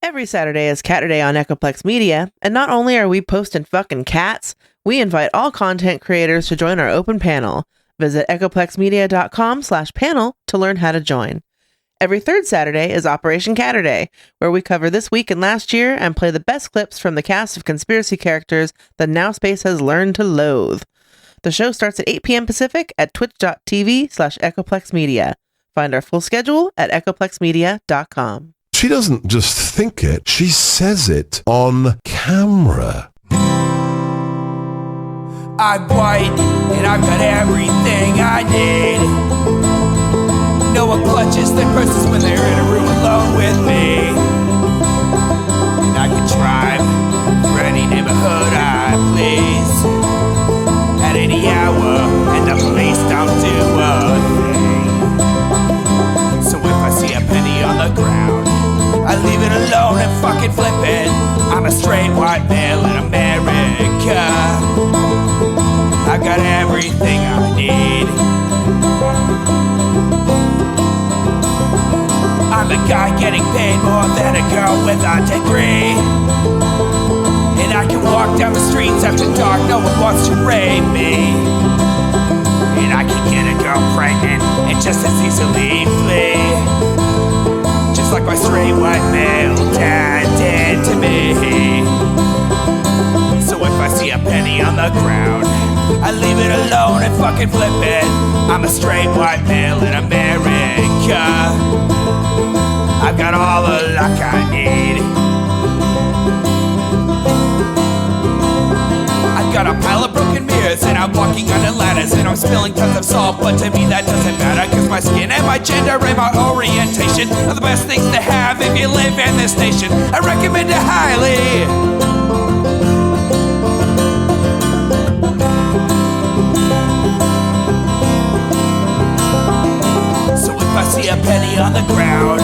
Every Saturday is Cat Day on Echoplex Media, and not only are we posting fucking cats, we invite all content creators to join our open panel. Visit echoplexmedia.com/panel to learn how to join. Every third Saturday is Operation Catterday, where we cover this week and last year and play the best clips from the cast of conspiracy characters that Now Space has learned to loathe. The show starts at 8 p.m. Pacific at twitch.tv/echoplexmedia. Find our full schedule at echoplexmedia.com. She doesn't just think it, she says it on camera. I'm white, and I've got everything I need. No one clutches their purses when they're in a room alone with me. And I can drive through any neighborhood I please at any hour, and the police don't do a thing. So if I see a penny on the ground, I leave it alone and fucking flip it. I'm a straight white male in America. I've got everything I need. I'm a guy getting paid more than a girl with a degree. And I can walk down the streets after dark, no one wants to rape me. And I can get a girl pregnant and just as easily flee. Just like my straight white male dad did to me. So if I see a penny on the ground, I leave it alone and fucking flip it. I'm a straight white male in America. I've got all the luck I need. I've got a pile of broken mirrors and I'm walking under ladders and I'm spilling tons of salt, but to me that doesn't matter, cause my skin and my gender and my orientation are the best things to have if you live in this nation. I recommend it highly. If I see a penny on the ground,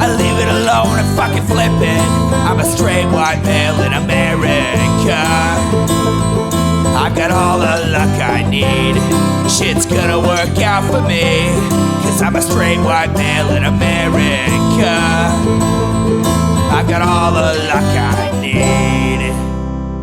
I leave it alone and fucking flip it. I'm a straight white male in America. I've got all the luck I need. Shit's gonna work out for me, cause I'm a straight white male in America. I've got all the luck I need.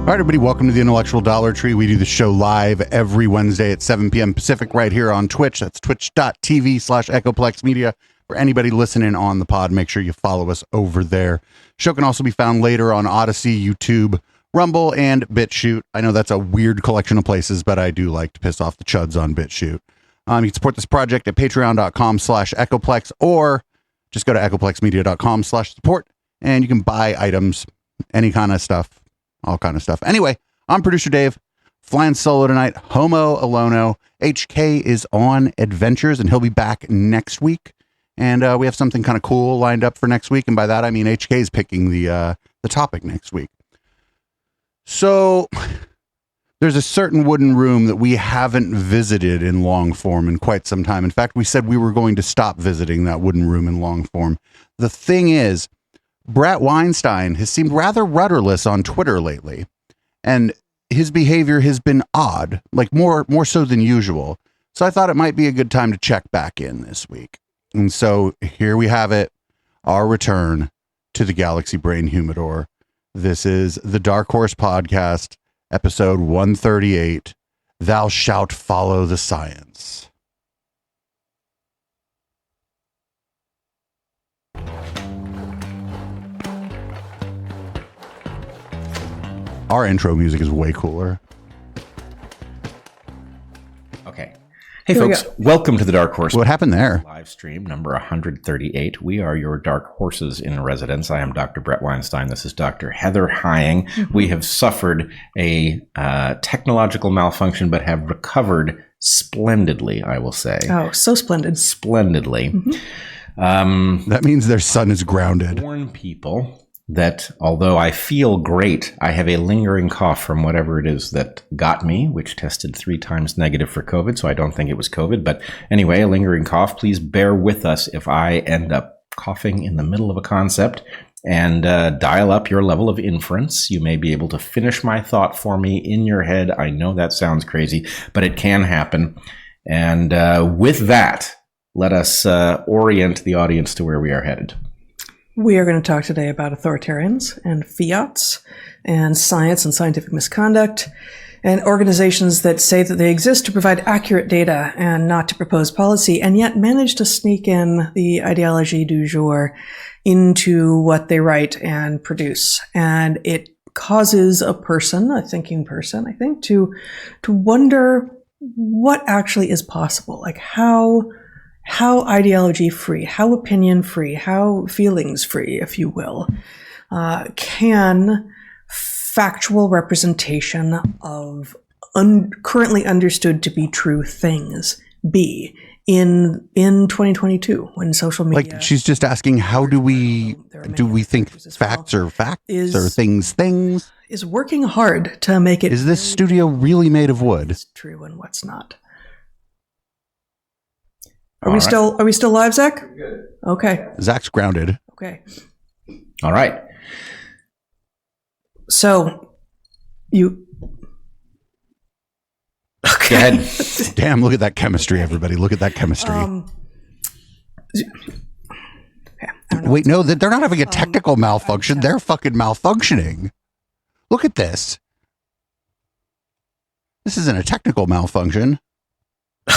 All right, everybody, welcome to the Intellectual Dollar Tree. We do the show live every Wednesday at 7 p.m. Pacific right here on Twitch. That's twitch.tv/echoplexmedia. For anybody listening on the pod, make sure you follow us over there. Show can also be found later on Odyssey, YouTube, Rumble, and BitChute. I know that's a weird collection of places, but I do like to piss off the chuds on BitChute. You can support this project at patreon.com/echoplex, or just go to echoplexmedia.com/support, and you can buy items, any kind of stuff. All kind of stuff. Anyway, I'm producer Dave, flying solo tonight. Homo Alono. HK is on adventures, and he'll be back next week. And we have something kind of cool lined up for next week. And by that, I mean HK is picking the topic next week. So there's a certain wooden room that we haven't visited in long form in quite some time. In fact, we said we were going to stop visiting that wooden room in long form. The thing is, Brat Weinstein has seemed rather rudderless on Twitter lately, and his behavior has been odd, like more so than usual. So I thought it might be a good time to check back in this week. And so here we have it, our return to the Galaxy Brain Humidor. This is the Dark Horse Podcast, episode 138, Thou Shalt Follow the Science. Our intro music is way cooler. Okay. Hey, folks. Welcome to the Dark Horse. What happened there? Live stream number 138. We are your Dark Horses in residence. I am Dr. Brett Weinstein. This is Dr. Heather Hying. Mm-hmm. We have suffered a technological malfunction, but have recovered splendidly, I will say. Oh, so splendid. Splendidly. Mm-hmm. That means their sun is grounded. Warn people that although I feel great, I have a lingering cough from whatever it is that got me, which tested 3 times negative for COVID, so I don't think it was COVID. But anyway, a lingering cough. Please bear with us if I end up coughing in the middle of a concept, and dial up your level of inference. You may be able to finish my thought for me in your head. I know that sounds crazy, but it can happen. And with that, let us orient the audience to where we are headed. We are going to talk today about authoritarians and fiats and science and scientific misconduct and organizations that say that they exist to provide accurate data and not to propose policy, and yet manage to sneak in the ideology du jour into what they write and produce. And it causes a thinking person, I think, to wonder what actually is possible. Like how ideology free, how opinion free, how feelings free, if you will, can factual representation of currently understood to be true things be in 2022 when social media, Like, she's just asking, how do we think facts are facts or things is working hard to make it. Is this studio really made of wood? What's true and what's not. Are we still live, Zach? Good. Okay. Zach's grounded. Okay. All right. So you Go ahead. Damn, look at that chemistry, everybody. Look at that chemistry. Wait, no, they're not having a technical malfunction. They're fucking malfunctioning. Look at this. This isn't a technical malfunction.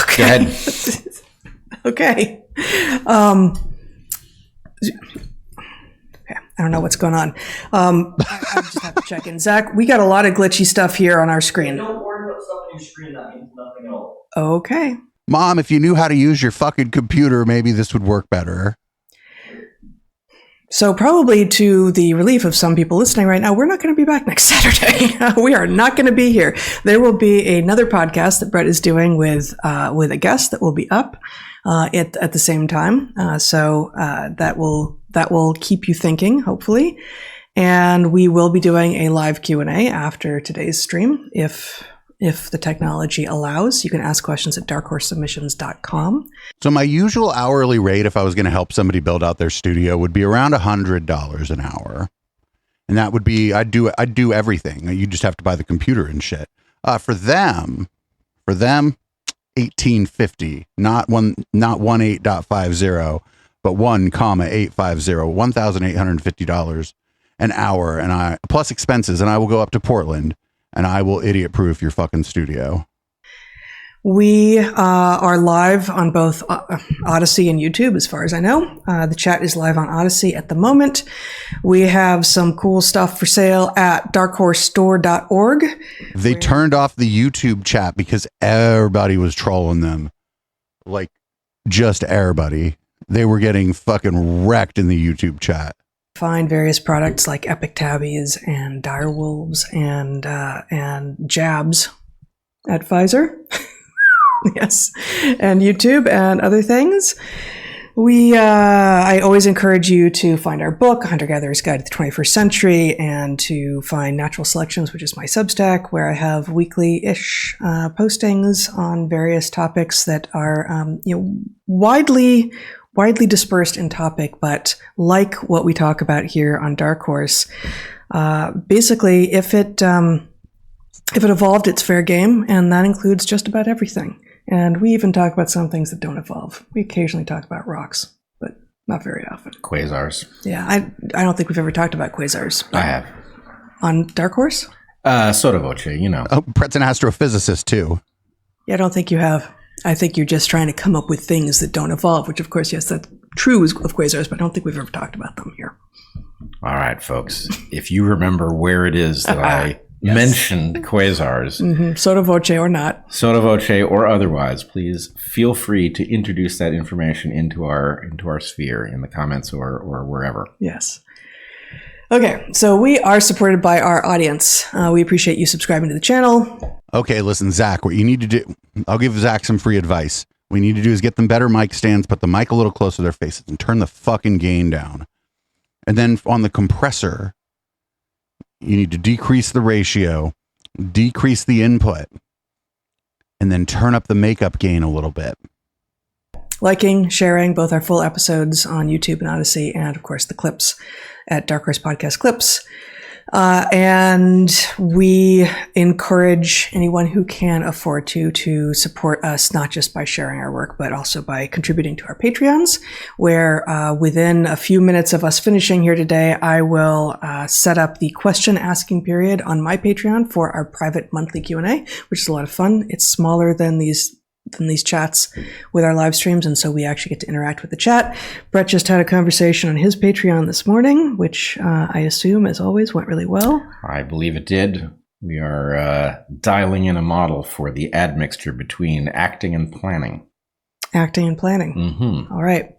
Okay. Go ahead. Okay. I don't know what's going on. I just have to check in. Zach, we got a lot of glitchy stuff here on our screen. Don't worry about stuff on your screen. That means nothing at all. Okay. Mom, if you knew how to use your fucking computer, maybe this would work better. So probably to the relief of some people listening right now, we're not going to be back next Saturday. We are not going to be here. There will be another podcast that Brett is doing with a guest that will be up at the same time. So that will keep you thinking, hopefully. And we will be doing a live Q&A after today's stream, if the technology allows. You can ask questions at darkhorse.submissions.com. So my usual hourly rate, if I was going to help somebody build out their studio, would be around $100 an hour. And that would be, I'd do everything. You just have to buy the computer and shit. For them, $18.50, not 18.50, but 1,850, $1,850 an hour, and plus expenses, and I will go up to Portland and I will idiot proof your fucking studio. We are live on both Odyssey and YouTube, as far as I know. The chat is live on Odyssey at the moment. We have some cool stuff for sale at darkhorsestore.org. They turned off the YouTube chat because everybody was trolling them. Like, just everybody. They were getting fucking wrecked in the YouTube chat. Find various products like Epic Tabbies and Direwolves and Jabs at Pfizer. Yes, and YouTube and other things. I always encourage you to find our book, Hunter-Gatherer's Guide to the 21st Century, and to find Natural Selections, which is my Substack, where I have weekly-ish postings on various topics that are widely dispersed in topic, but like what we talk about here on Dark Horse. Basically, if it evolved, it's fair game, and that includes just about everything. And we even talk about some things that don't evolve. We occasionally talk about rocks, but not very often. Quasars. Yeah, I don't think we've ever talked about quasars. I have. On Dark Horse? Sotto voce, Oh, Brett's an astrophysicist, too. Yeah, I don't think you have. I think you're just trying to come up with things that don't evolve, which, of course, yes, that's true of quasars, but I don't think we've ever talked about them here. All right, folks. If you remember where it is that I mentioned quasars, Sotto voce or not, sotto voce or otherwise, please feel free to introduce that information into our sphere in the comments or wherever. Yes. Okay, so we are supported by our audience. We appreciate you subscribing to the channel. Okay, listen, Zach, what you need to do, I'll give Zach some free advice. What we need to do is get them better mic stands, put the mic a little closer to their faces, and turn the fucking gain down. And then on the compressor, you need to decrease the ratio, decrease the input, and then turn up the makeup gain a little bit. Liking, sharing both our full episodes on YouTube and Odyssey, and of course the clips at Dark Horse Podcast Clips. And we encourage anyone who can afford to support us, not just by sharing our work, but also by contributing to our Patreons, where within a few minutes of us finishing here today, I will set up the question asking period on my Patreon for our private monthly Q&A, which is a lot of fun. It's smaller than these chats with our live streams, and so we actually get to interact with the chat. Brett just had a conversation on his Patreon this morning, which I assume, as always, went really well. I believe it did. We are dialing in a model for the admixture between acting and planning. Acting and planning. Mm-hmm. All right.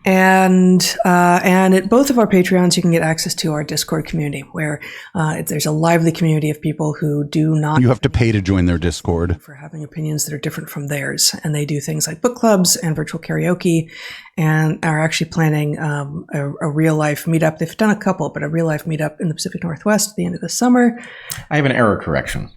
And at both of our Patreons, you can get access to our Discord community, where there's a lively community of people who do not. You have to pay to join their Discord for having opinions that are different from theirs, and they do things like book clubs and virtual karaoke, and are actually planning a real life meetup. They've done a couple, but a real life meetup in the Pacific Northwest at the end of the summer. I have an error correction.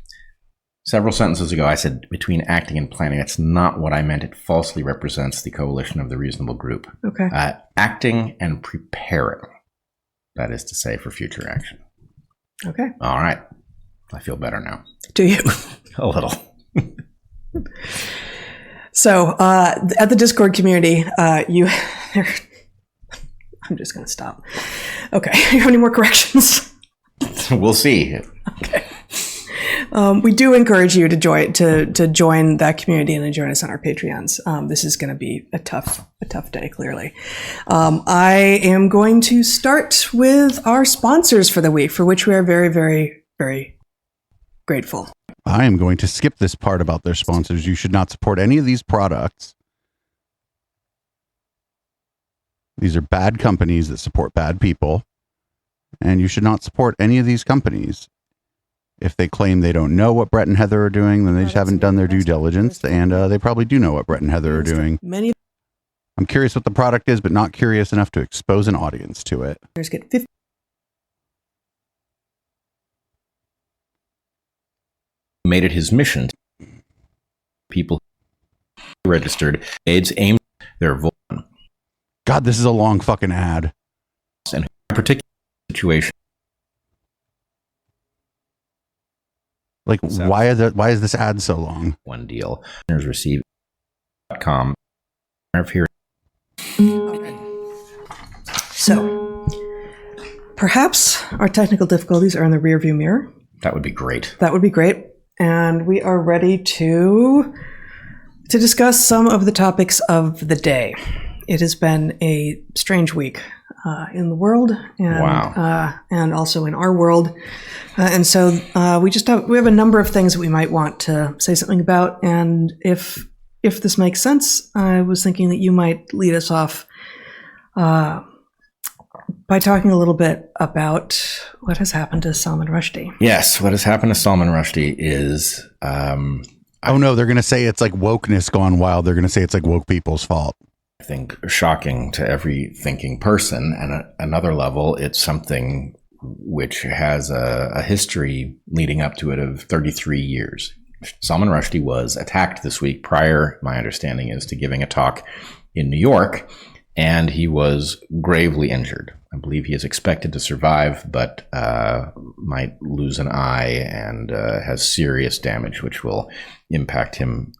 Several sentences ago, I said between acting and planning. That's not what I meant. It falsely represents the coalition of the reasonable group. Okay. Acting and preparing. That is to say, for future action. Okay. All right. I feel better now. Do you? A little. So, at the Discord community, I'm just going to stop. Okay. You have any more corrections? We'll see. Okay. We do encourage you to join that community and to join us on our Patreons. This is going to be a tough day, clearly. I am going to start with our sponsors for the week, for which we are very, very, very grateful. I am going to skip this part about their sponsors. You should not support any of these products. These are bad companies that support bad people, and you should not support any of these companies. If they claim they don't know what Brett and Heather are doing, then they just haven't done their due diligence, and they probably do know what Brett and Heather are doing. I'm curious what the product is, but not curious enough to expose an audience to it. Get 50. Made it his mission. People registered AIDS aimed their vote. God, this is a long fucking ad. And in a particular situation. Like, why is this ad so long? One deal. Receive.com. So, perhaps our technical difficulties are in the rearview mirror. That would be great. That would be great. And we are ready to discuss some of the topics of the day. It has been a strange week in the world, and wow. And also in our world. And so we have a number of things that we might want to say something about. And if this makes sense, I was thinking that you might lead us off by talking a little bit about what has happened to Salman Rushdie. Yes, what has happened to Salman Rushdie is... oh no, they're going to say it's like wokeness gone wild. They're going to say it's like woke people's fault. I think shocking to every thinking person. And at another level, it's something which has a history leading up to it of 33 years. Salman Rushdie was attacked this week prior, my understanding is, to giving a talk in New York, and he was gravely injured. I believe he is expected to survive, but might lose an eye and has serious damage, which will impact him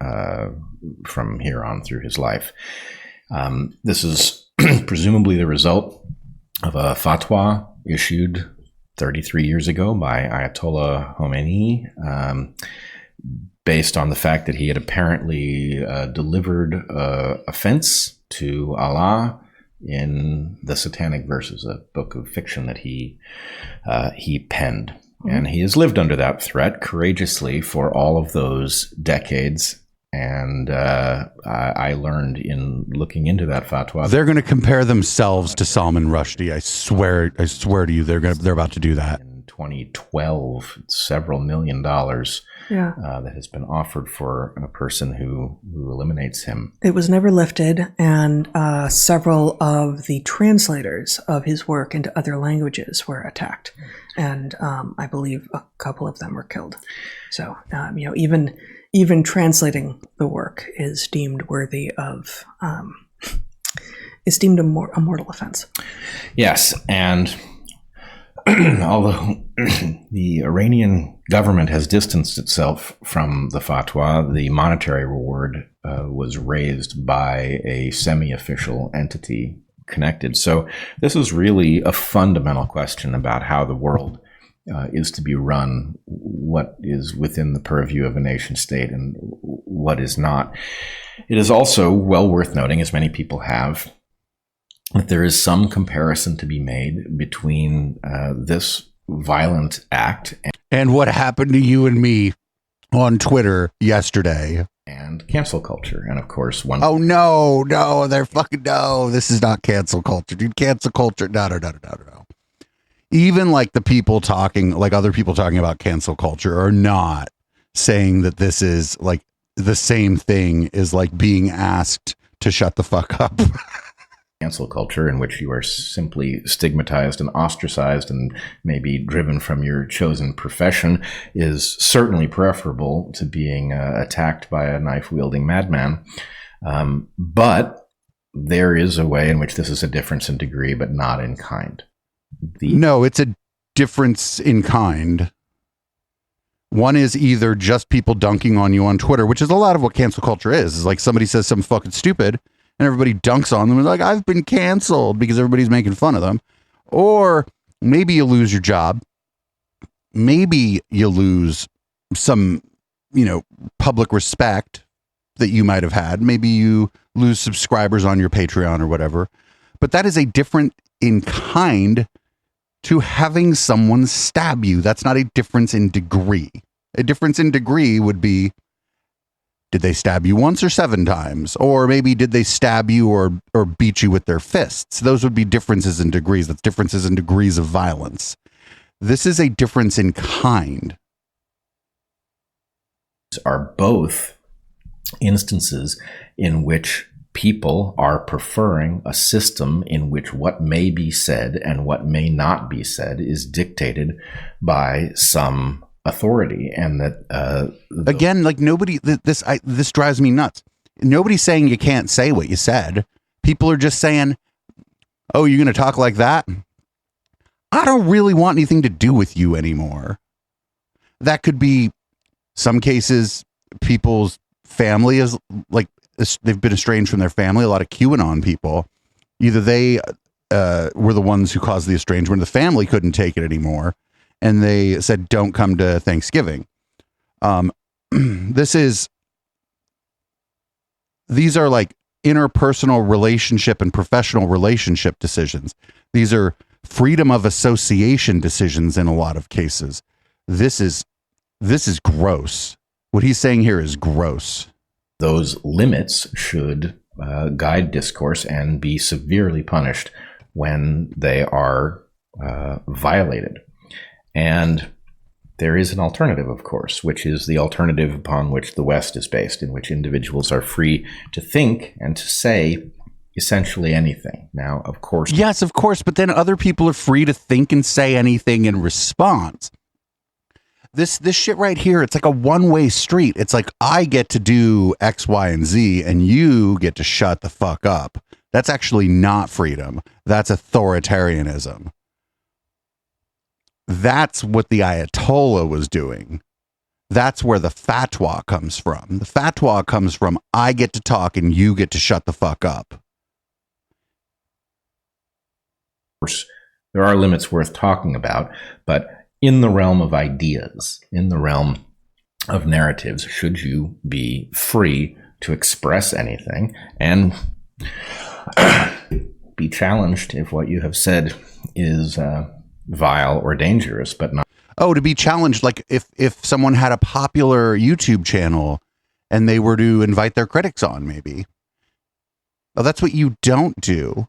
from here on through his life. This is presumably the result of a fatwa issued 33 years ago by Ayatollah Khomeini, based on the fact that he had apparently delivered a fence to Allah in the Satanic Verses, a book of fiction that he penned. Mm-hmm. And he has lived under that threat courageously for all of those decades. And I learned in looking into that fatwa, they're going to compare themselves to Salman Rushdie. I swear to you, they're about to do that. In 2012, several $1 million that has been offered for a person who eliminates him. It was never lifted, and several of the translators of his work into other languages were attacked, and I believe a couple of them were killed. So, even translating the work is deemed worthy of, is deemed a mortal offense. Yes, and although the Iranian government has distanced itself from the fatwa, the monetary reward was raised by a semi-official entity connected. So this is really a fundamental question about how the world is to be run, what is within the purview of a nation state and what is not. It is also well worth noting, as many people have, that there is some comparison to be made between this violent act And what happened to you and me on Twitter yesterday. and cancel culture. And of course, one. Oh, no, they're fucking, no, this is not cancel culture, dude. Cancel culture, no. Even like the people talking, like other people talking about cancel culture are not saying that this is like the same thing as like being asked to shut the fuck up. Cancel culture, in which you are simply stigmatized and ostracized and maybe driven from your chosen profession, is certainly preferable to being attacked by a knife-wielding madman. But there is a way in which this is a difference in degree, but not in kind. No, it's a difference in kind. One is either just people dunking on you on Twitter, which is a lot of what cancel culture is like somebody says something fucking stupid and everybody dunks on them and like, I've been canceled because everybody's making fun of them. Or maybe you lose your job. Maybe you lose some, public respect that you might have had. Maybe you lose subscribers on your Patreon or whatever. But that is a different in kind to having someone stab you. That's not a difference in degree. A difference in degree would be, did they stab you once or 7 times? Or maybe did they stab you or beat you with their fists? Those would be differences in degrees. That's differences in degrees of violence. This is a difference in kind. Are both instances in which people are preferring a system in which what may be said and what may not be said is dictated by some authority, and that again, like nobody, this drives me nuts. Nobody's saying you can't say what you said. People are just saying, oh, you're going to talk like that? I don't really want anything to do with you anymore. That could be some cases people's family is like, they've been estranged from their family. A lot of QAnon people, either they were the ones who caused the estrangement, or the family couldn't take it anymore, and they said, don't come to Thanksgiving. These are like interpersonal relationship and professional relationship decisions. These are freedom of association decisions in a lot of cases. This is gross. What he's saying here is gross. Those limits should guide discourse and be severely punished when they are violated. And there is an alternative, of course, which is the alternative upon which the West is based, in which individuals are free to think and to say essentially anything. Now, of course. Yes, of course. But then other people are free to think and say anything in response. This shit right here, it's like a one-way street. It's like, I get to do X, Y, and Z, and you get to shut the fuck up. That's actually not freedom. That's authoritarianism. That's what the Ayatollah was doing. That's where the fatwa comes from. The fatwa comes from, I get to talk and you get to shut the fuck up. Of course, there are limits worth talking about, but in the realm of ideas, in the realm of narratives, should you be free to express anything and be challenged if what you have said is vile or dangerous, but not. Oh, to be challenged, like if someone had a popular YouTube channel and they were to invite their critics on, maybe. Oh, that's what you don't do.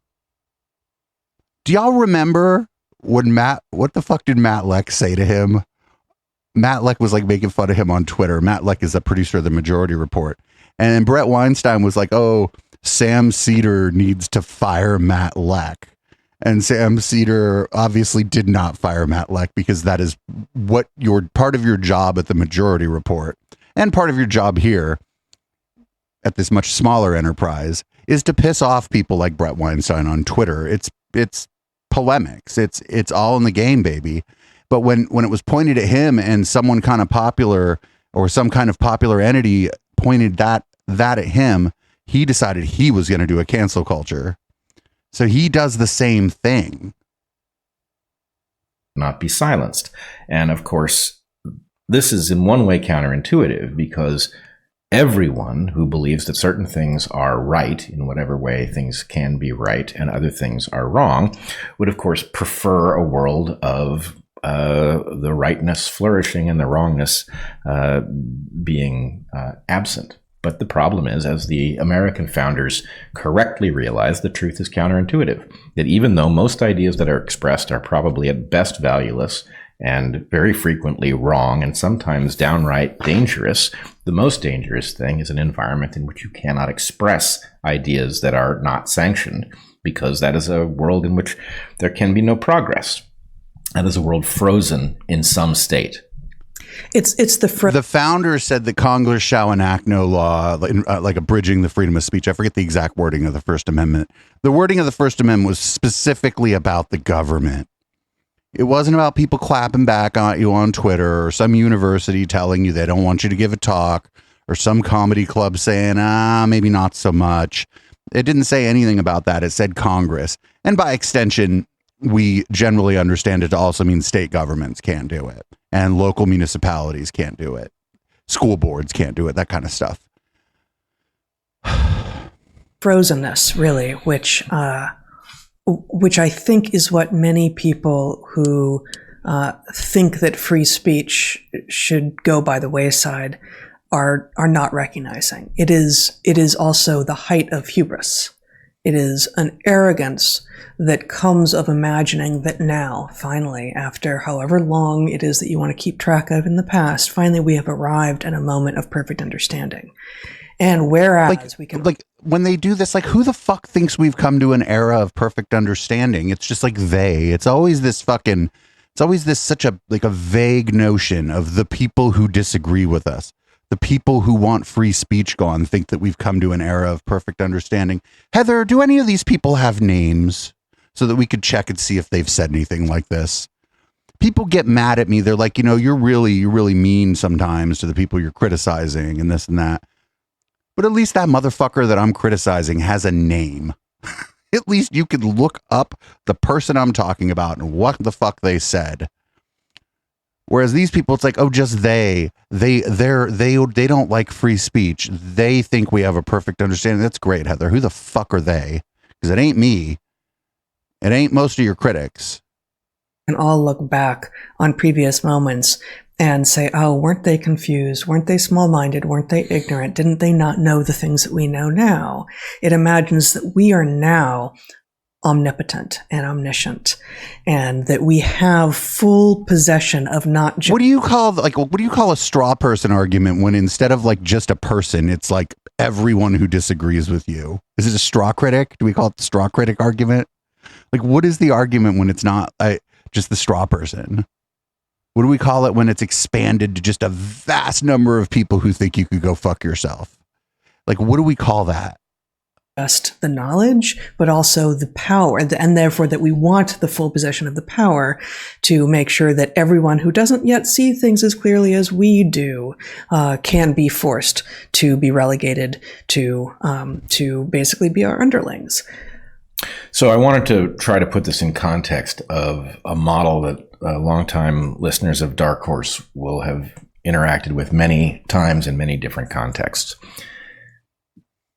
Do y'all remember when what the fuck did Matt Leck say to him? Matt Leck was like making fun of him on Twitter. Matt Leck is a producer of the Majority Report. And Brett Weinstein was like, oh, Sam Cedar needs to fire Matt Leck. And Sam Cedar obviously did not fire Matt Leck, because that is what part of your job at the Majority Report and part of your job here at this much smaller enterprise is to piss off people like Brett Weinstein on Twitter. It's polemics. It's all in the game, baby. But when it was pointed at him and someone kind of popular or some kind of popular entity pointed that at him, he decided he was going to do a cancel culture. So he does the same thing. Not be silenced. And of course, this is in one way counterintuitive, because everyone who believes that certain things are right, in whatever way things can be right, and other things are wrong, would of course prefer a world of the rightness flourishing and the wrongness being absent. But the problem is, as the American founders correctly realized, the truth is counterintuitive. That even though most ideas that are expressed are probably at best valueless and very frequently wrong and sometimes downright dangerous, the most dangerous thing is an environment in which you cannot express ideas that are not sanctioned, because that is a world in which there can be no progress. That is a world frozen in some state. The founders said that Congress shall enact no law like abridging the freedom of speech. I forget the exact wording of the First Amendment. The wording of the First Amendment was specifically about the government. It wasn't about people clapping back on you on Twitter or some university telling you they don't want you to give a talk or some comedy club saying, maybe not so much. It didn't say anything about that. It said Congress. And by extension, we generally understand it to also mean state governments can't do it. And local municipalities can't do it. School boards can't do it, that kind of stuff. Frozenness, really, which I think is what many people who think that free speech should go by the wayside are not recognizing. It is also the height of hubris. It is an arrogance that comes of imagining that now, finally, after however long it is that you want to keep track of in the past, finally we have arrived at a moment of perfect understanding. And whereas we can... when they do this, who the fuck thinks we've come to an era of perfect understanding? It's just it's always this such a vague notion of the people who disagree with us. The people who want free speech gone think that we've come to an era of perfect understanding. Heather, do any of these people have names so that we could check and see if they've said anything like this? People get mad at me. They're like, you're really mean sometimes to the people you're criticizing and this and that. But at least that motherfucker that I'm criticizing has a name. At least you could look up the person I'm talking about and what the fuck they said. Whereas these people, it's like, oh, just they don't like free speech. They think we have a perfect understanding. That's great, Heather. Who the fuck are they? Because it ain't me. It ain't most of your critics. And all look back on previous moments and say, oh, weren't they confused? Weren't they small-minded? Weren't they ignorant? Didn't they not know the things that we know now? It imagines that we are now omnipotent and omniscient, and that we have full possession of not just... What do you call a straw person argument when instead of just a person, it's like everyone who disagrees with you? Is it a straw critic? Do we call it the straw critic argument? What is the argument when it's not just the straw person? What do we call it when it's expanded to just a vast number of people who think you could go fuck yourself? What do we call that? Just the knowledge, but also the power, and therefore that we want the full possession of the power to make sure that everyone who doesn't yet see things as clearly as we do can be forced to be relegated to basically be our underlings. So I wanted to try to put this in context of a model that longtime listeners of Dark Horse will have interacted with many times in many different contexts.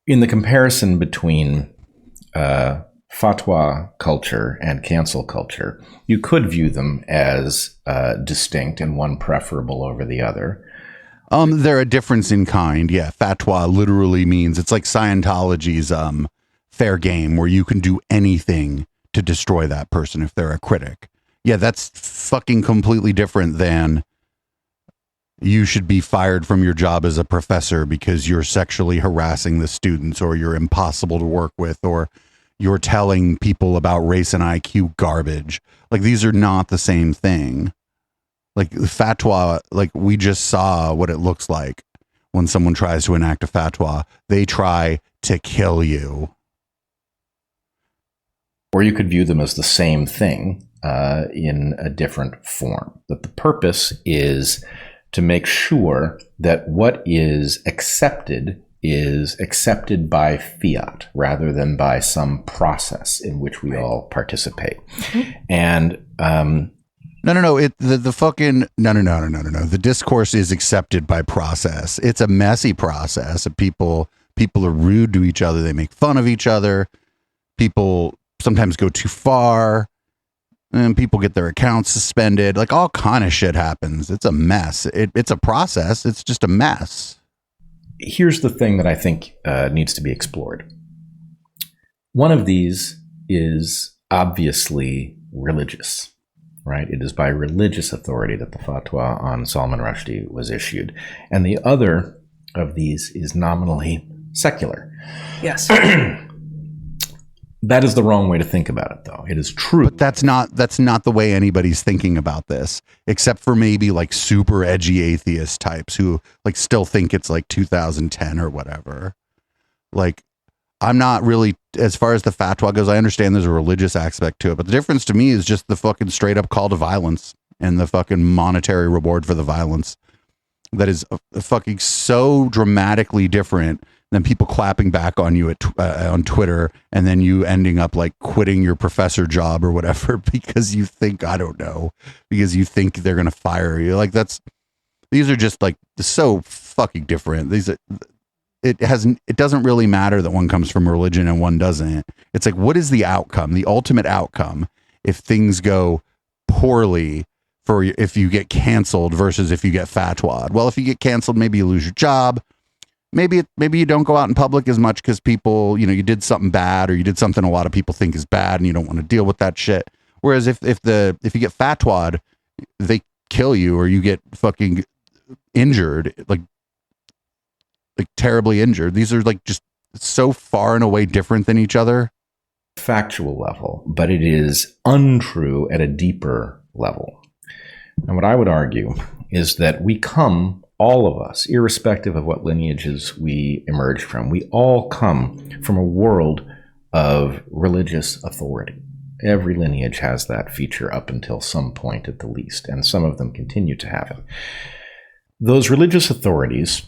In the comparison between fatwa culture and cancel culture, you could view them as distinct and one preferable over the other. They're a difference in kind. Yeah, fatwa literally means it's like Scientology's fair game, where you can do anything to destroy that person if they're a critic. Yeah, that's fucking completely different than you should be fired from your job as a professor because you're sexually harassing the students, or you're impossible to work with, or you're telling people about race and IQ garbage. These are not the same thing. Fatwa, we just saw what it looks like when someone tries to enact a fatwa. They try to kill you. or you could view them as the same thing in a different form. That the purpose is to make sure that what is accepted by fiat rather than by some process in which we all participate. And No. The fucking no. The discourse is accepted by process. It's a messy process. People are rude to each other. They make fun of each other. People sometimes go too far, and people get their accounts suspended. Like all kind of shit happens. It's a mess. It's a process. It's just a mess. Here's the thing that I think needs to be explored. One of these is obviously religious, right? It is by religious authority that the fatwa on Salman Rushdie was issued. And the other of these is nominally secular. Yes. That is the wrong way to think about it, though. It is true. But that's not the way anybody's thinking about this, except for maybe like super edgy atheist types who like still think it's like 2010 or whatever. Like, I'm not really, as far as the fatwa goes, I understand there's a religious aspect to it, but the difference to me is just the fucking straight up call to violence and the fucking monetary reward for the violence. That is fucking so dramatically different than people clapping back on you on Twitter and then you ending up like quitting your professor job or whatever because you think, I don't know, because you think they're going to fire you. Like these are just like so fucking different. It doesn't really matter that one comes from religion and one doesn't. It's like, what is the outcome, the ultimate outcome if things go poorly for if you get canceled versus if you get fatwa'd? Well, if you get canceled, maybe you lose your job. Maybe you don't go out in public as much because people, you did something bad or you did something a lot of people think is bad and you don't want to deal with that shit. Whereas if you get fatwa'd, they kill you or you get fucking injured, like terribly injured. These are like just so far and away different than each other. Factual level, but it is untrue at a deeper level. And what I would argue is that we come, all of us, irrespective of what lineages we emerge from, we all come from a world of religious authority. Every lineage has that feature up until some point at the least, and some of them continue to have it. Those religious authorities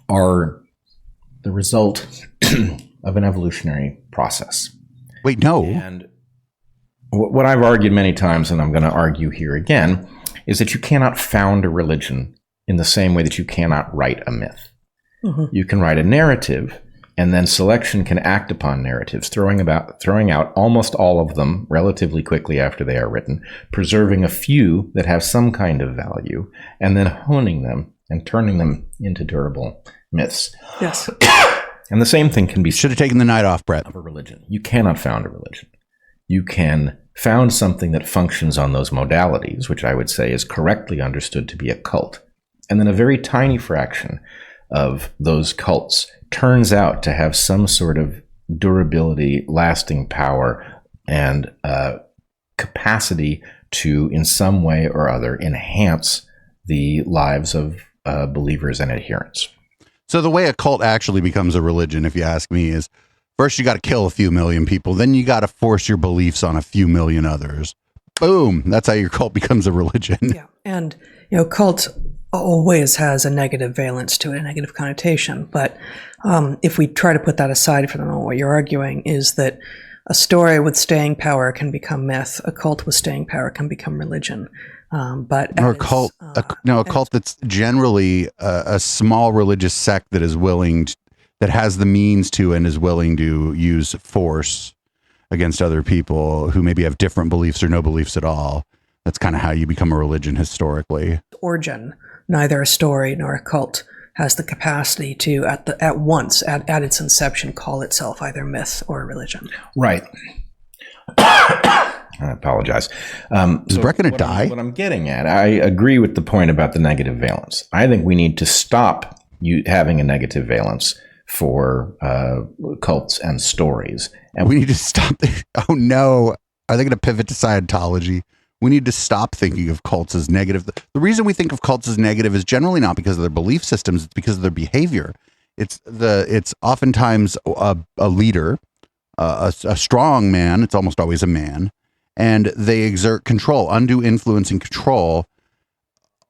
are the result of an evolutionary process. Wait, no. And what I've argued many times, and I'm going to argue here again, is that you cannot found a religion in the same way that you cannot write a myth. Mm-hmm. You can write a narrative, and then selection can act upon narratives, throwing out almost all of them relatively quickly after they are written, preserving a few that have some kind of value, and then honing them and turning them into durable myths. Yes. And the same thing can be should have taken the night off, Brett. Of a religion. You cannot found a religion. You can found something that functions on those modalities, which I would say is correctly understood to be a cult. And then a very tiny fraction of those cults turns out to have some sort of durability, lasting power, and capacity to, in some way or other, enhance the lives of believers and adherents. So the way a cult actually becomes a religion, if you ask me, is first you got to kill a few million people, then you got to force your beliefs on a few million others. Boom. That's how your cult becomes a religion. Yeah. And, cult always has a negative valence to it, a negative connotation. But if we try to put that aside for the moment, what you're arguing is that a story with staying power can become myth. A cult with staying power can become religion. Or a cult, a cult that's generally a small religious sect that is willing to, that has the means to and is willing to use force against other people who maybe have different beliefs or no beliefs at all. That's kind of how you become a religion historically. Origin, neither a story nor a cult has the capacity to at once at its inception call itself either myth or religion. Right. I apologize. Is Brett going to die? What I'm getting at, I agree with the point about the negative valence. I think we need to stop having a negative valence for cults and stories. And we need to stop. Oh no. Are they going to pivot to Scientology? We need to stop thinking of cults as negative. The reason we think of cults as negative is generally not because of their belief systems. It's because of their behavior. It's oftentimes a leader a strong man. It's almost always a man. And they exert control, undue influence and control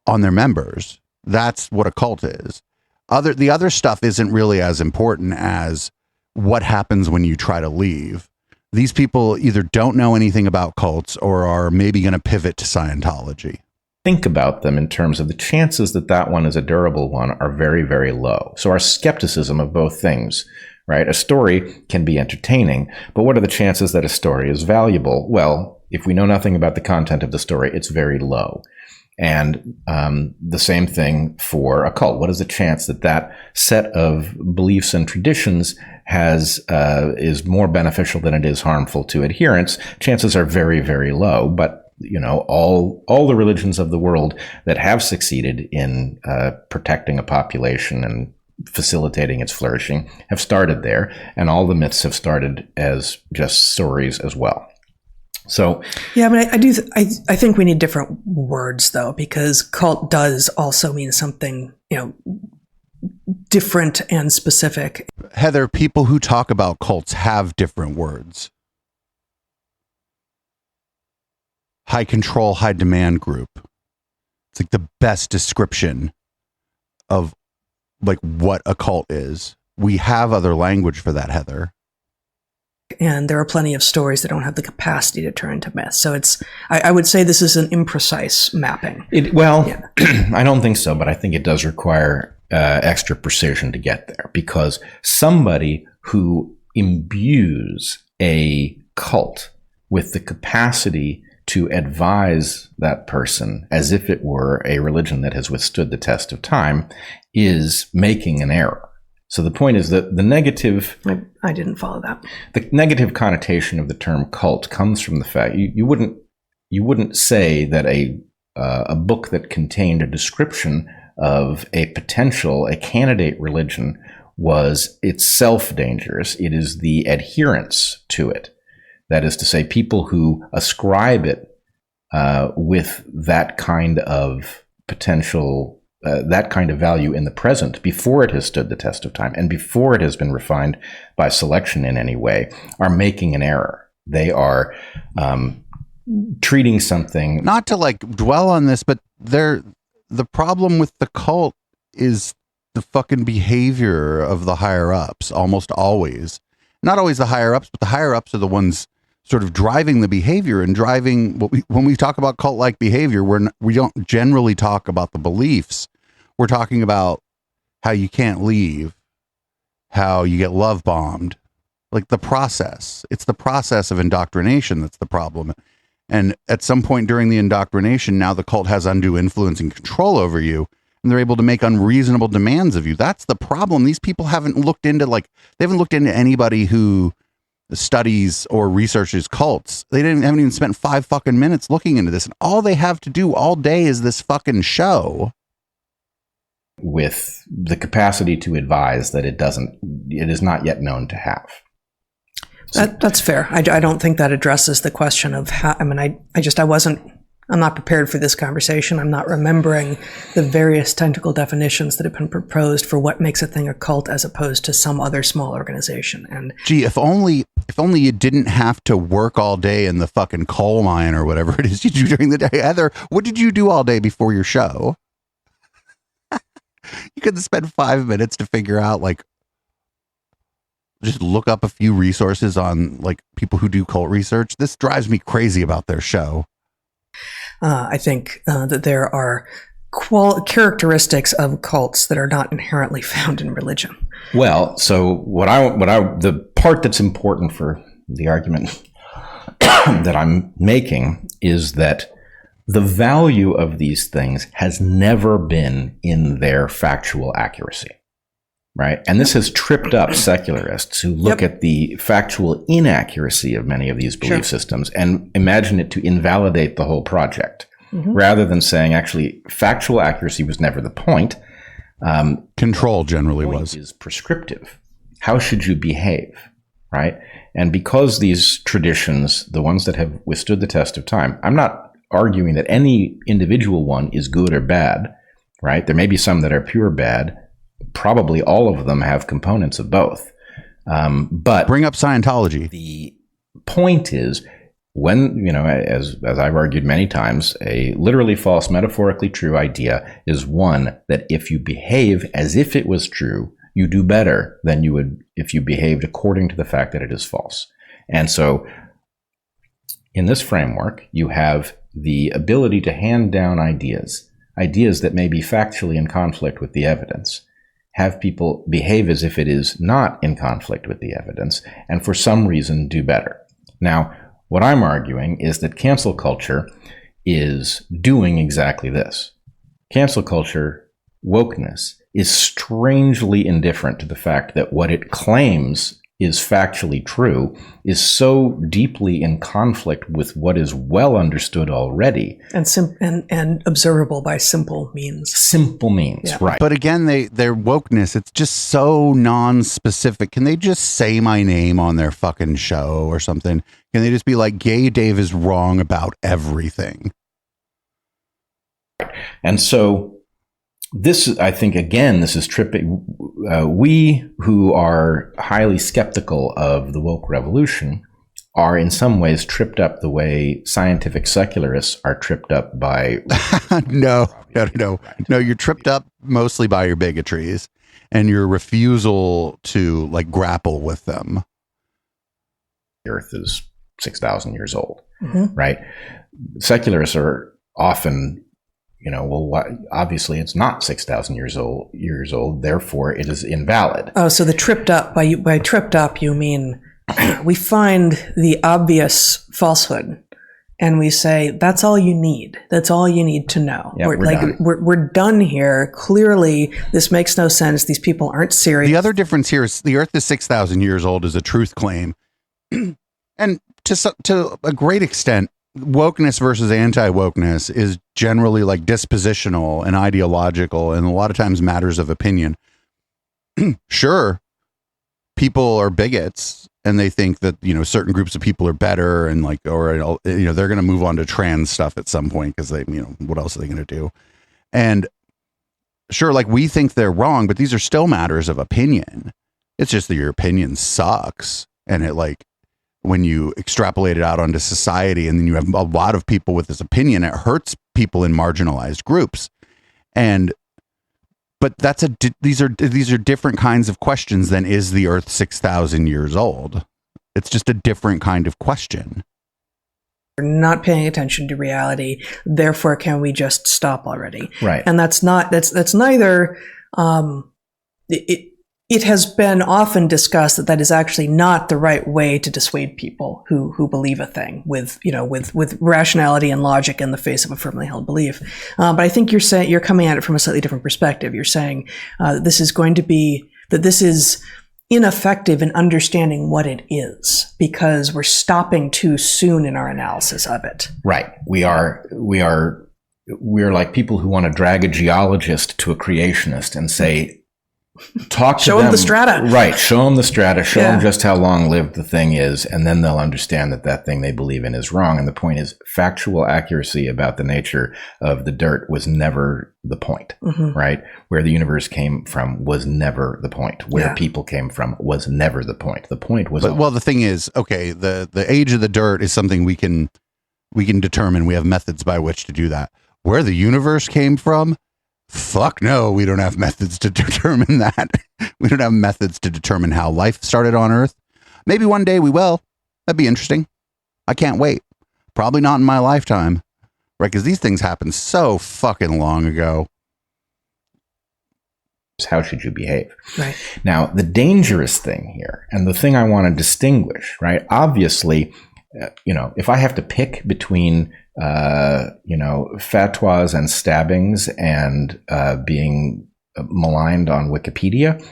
on their members. That's what a cult is. The other stuff isn't really as important as what happens when you try to leave. These people either don't know anything about cults or are maybe going to pivot to Scientology. Think about them in terms of the chances that that one is a durable one are very, very low. So our skepticism of both things, right? A story can be entertaining, but what are the chances that a story is valuable? Well, if we know nothing about the content of the story, it's very low. And the same thing for a cult. What is the chance that that set of beliefs and traditions is more beneficial than it is harmful to adherents? Chances are very, very low. But all the religions of the world that have succeeded in protecting a population and facilitating its flourishing have started there, and all the myths have started as just stories as well. So yeah, but I think we need different words though, because cult does also mean something, different and specific. Heather, people who talk about cults have different words. High control, high demand group. It's like the best description of like what a cult is. We have other language for that, Heather. And there are plenty of stories that don't have the capacity to turn into myths. So I would say this is an imprecise mapping. I don't think so, but I think it does require extra precision to get there, because somebody who imbues a cult with the capacity to advise that person as if it were a religion that has withstood the test of time is making an error. So the point is that the negative... I didn't follow that. The negative connotation of the term cult comes from the fact you wouldn't say that a book that contained a description of a candidate religion was itself dangerous. It is the adherence to it. That is to say, people who ascribe it with that kind of potential... that kind of value in the present before it has stood the test of time and before it has been refined by selection in any way are making an error. They are treating something... Not to dwell on this, but the problem with the cult is the fucking behavior of the higher ups, almost always. Not always the higher ups, but the higher ups are the ones sort of driving the behavior and driving when we talk about cult-like behavior, we don't generally talk about the beliefs. We're talking about how you can't leave, how you get love bombed, like the process. It's the process of indoctrination that's the problem. And at some point during the indoctrination, now the cult has undue influence and control over you, and they're able to make unreasonable demands of you. That's the problem. These people haven't looked into anybody who studies or researches cults. They haven't even spent 5 fucking minutes looking into this. And all they have to do all day is this fucking show. With the capacity to advise that it is not yet known to have. So, that's fair. I don't think that addresses the question of how, I'm not prepared for this conversation. I'm not remembering the various technical definitions that have been proposed for what makes a thing a cult as opposed to some other small organization. And gee, if only you didn't have to work all day in the fucking coal mine or whatever it is you do during the day. Heather, what did you do all day before your show? You could spend 5 minutes to figure out, just look up a few resources on people who do cult research. This drives me crazy about their show. I think that there are characteristics of cults that are not inherently found in religion. Well, so the part that's important for the argument that I'm making is that the value of these things has never been in their factual accuracy, right? And this has tripped up secularists who look at the factual inaccuracy of many of these belief systems and imagine it to invalidate the whole project, rather than saying, actually, factual accuracy was never the point. Control generally was. Is prescriptive. How should you behave, right? And because these traditions, the ones that have withstood the test of time, I'm not arguing that any individual one is good or bad, right? There may be some that are pure bad. Probably all of them have components of both. But Bring up Scientology. the point is, when, as I've argued many times, a literally false, metaphorically true idea is one that if you behave as if it was true, you do better than you would if you behaved according to the fact that it is false. And so in this framework, you have the ability to hand down ideas that may be factually in conflict with the evidence, have people behave as if it is not in conflict with the evidence, and for some reason do better. Now, what I'm arguing is that cancel culture is doing exactly this. Cancel culture, wokeness, is strangely indifferent to the fact that what it claims is factually true is so deeply in conflict with what is well understood already. And observable by simple means. Simple means, Yeah. right. But again, their wokeness, it's just so non-specific. Can they just say my name on their fucking show or something? Can they just be like, Gay Dave is wrong about everything? And so this, I think, again, this is tripping. We who are highly skeptical of the woke revolution are in some ways tripped up the way scientific secularists are tripped up by. No. You're tripped up mostly by your bigotries and your refusal to like grapple with them. The Earth is 6,000 years old, Mm-hmm. right? Secularists are often, obviously it's not 6,000 years old, therefore it is invalid. Oh, so the tripped up, by tripped up, you mean we find the obvious falsehood and we say, that's all you need. That's all you need to know. Yeah, we're done. We're done here. Clearly, this makes no sense. These people aren't serious. The other difference here is the Earth is 6,000 years old is a truth claim. And to a great extent, wokeness versus anti-wokeness is generally like dispositional and ideological and a lot of times matters of opinion. Sure, people are bigots and they think that, certain groups of people are better and like, or, they're going to move on to trans stuff at some point because they, what else are they going to do? And sure, like we think they're wrong, but these are still matters of opinion. It's just that your opinion sucks. And it like, when you extrapolate it out onto society and then you have a lot of people with this opinion, it hurts people in marginalized groups. But these are different kinds of questions than is the Earth 6,000 years old? It's just a different kind of question. We're not paying attention to reality. Therefore, can we just stop already? Right. And that's neither. It has been often discussed that is actually not the right way to dissuade people who believe a thing with rationality and logic in the face of a firmly held belief. But I think you're coming at it from a slightly different perspective. You're saying this is ineffective in understanding what it is because we're stopping too soon in our analysis of it. Right. We are like people who want to drag a geologist to a creationist and say, show them the strata. Right. Show them the strata. Show them just how long lived the thing is. And then they'll understand that thing they believe in is wrong. And the point is factual accuracy about the nature of the dirt was never the point, right? Where the universe came from was never the point. Where people came from was never the point. The point was. Well, the thing is, okay, the age of the dirt is something we can determine. We have methods by which to do that. Where the universe came from, fuck no, we don't have methods to determine that. We don't have methods to determine how life started on Earth. Maybe one day we will. That'd be interesting. I can't wait. Probably not in my lifetime. Right? Because these things happened so fucking long ago. How should you behave? Right. Now, the dangerous thing here, and the thing I want to distinguish, right? Obviously, if I have to pick between fatwas and stabbings and being maligned on Wikipedia.